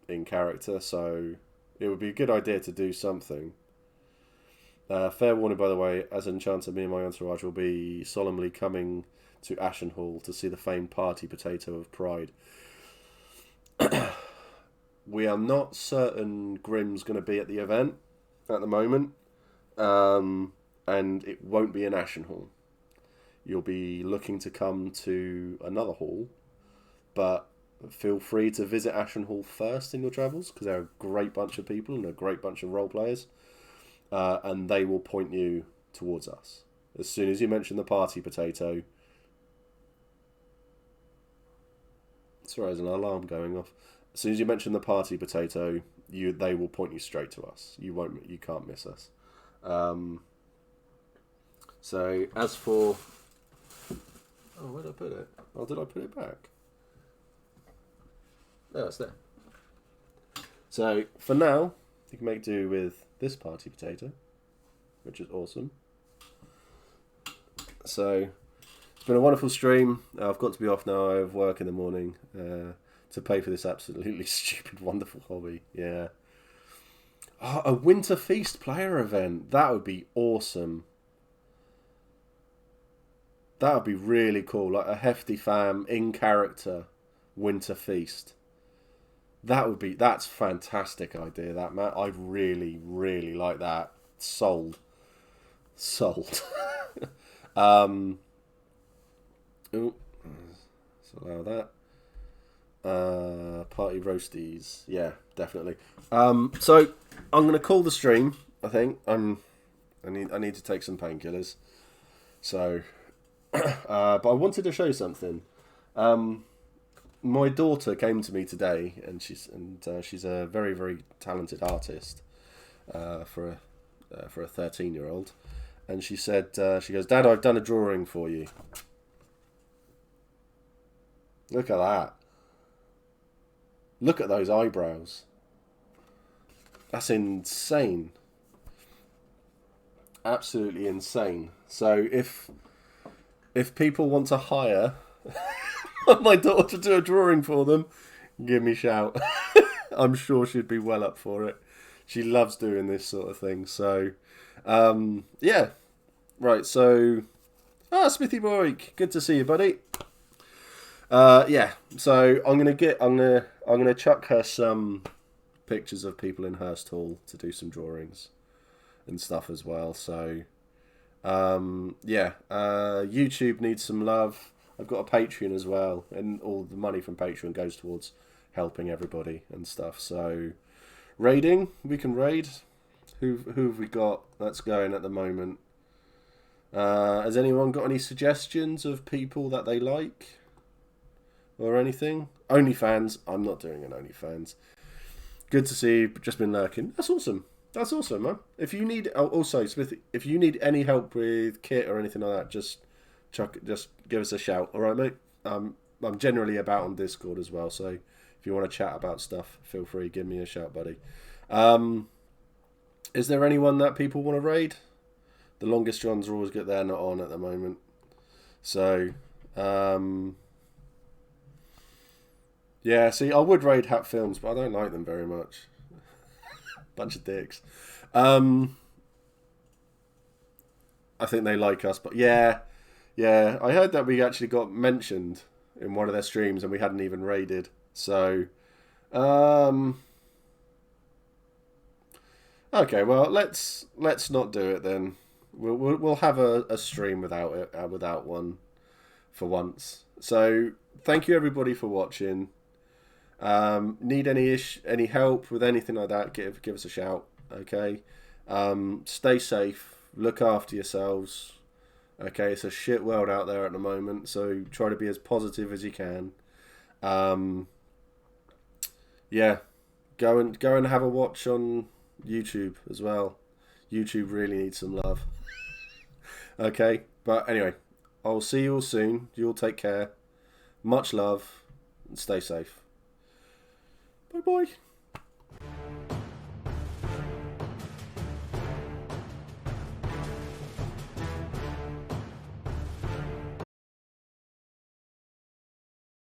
In character, so it would be a good idea to do something. Fair warning, by the way, as enchanter, me and my entourage will be solemnly coming to Ashen Hall to see the famed party potato of pride. We are not certain Grimm's going to be at the event. at the moment, and it won't be in Ashen Hall. You'll be looking to come to another hall, but feel free to visit Ashen Hall first in your travels, because they're a great bunch of people and a great bunch of role players, and they will point you towards us. As soon as you mention the party potato... Sorry, there's an alarm going off. As soon as you mention the party potato, they will point you straight to us. You can't miss us. So as for... Oh, where did I put it? Oh, did I put it back? No, it's there. So, for now, you can make do with this party potato, which is awesome. So, it's been a wonderful stream. I've got to be off now. I have work in the morning to pay for this absolutely stupid, wonderful hobby. Yeah. Oh, a Winter Feast player event. That would be awesome. That would be really cool. Like a Hefty Fam in character Winter Feast. That's a fantastic idea, that, Matt. I'd really, really like that. Sold. Ooh, let's allow that. Party roasties. Yeah, definitely. So I'm gonna call the stream, I think. I need to take some painkillers. So but I wanted to show something. My daughter came to me today, and she's a very, very talented artist for a 13-year-old, and she said she goes, "Dad, I've done a drawing for you." Look at that! Look at those eyebrows. That's insane. Absolutely insane. So if people want to hire my daughter to do a drawing for them, give me a shout. I'm sure she'd be well up for it. She loves doing this sort of thing. So, yeah. Right, so... Smithy Boy, good to see you, buddy. Yeah, so I'm gonna chuck her some pictures of people in Hurst Hall to do some drawings and stuff as well. So, yeah, YouTube needs some love. I've got a Patreon as well, and all the money from Patreon goes towards helping everybody and stuff. So, raiding, we can raid. Who have we got that's going at the moment? Has anyone got any suggestions of people that they like or anything? OnlyFans. I'm not doing an OnlyFans. Good to see you. Just been lurking. That's awesome. That's awesome, man. If you need, also Smith, if you need any help with kit or anything like that, just give us a shout. All right, mate. I'm generally about on Discord as well, so if you want to chat about stuff, feel free. Give me a shout, buddy. Is there anyone that people want to raid? The longest Johns are always good. They're not on at the moment, so yeah. See, I would raid Hat Films, but I don't like them very much. Bunch of dicks. I think they like us, but yeah. I heard that we actually got mentioned in one of their streams, and we hadn't even raided. So, okay. Well, let's not do it then. We'll have a stream without it, without one, for once. So, thank you everybody for watching. Need any help with anything like that, give us a shout. Okay. Stay safe, look after yourselves. Okay, it's a shit world out there at the moment, so try to be as positive as you can. Yeah, go and have a watch on YouTube as well. YouTube really needs some love. Okay, but anyway, I'll see you all soon. You'll take care. Much love and stay safe. Bye bye.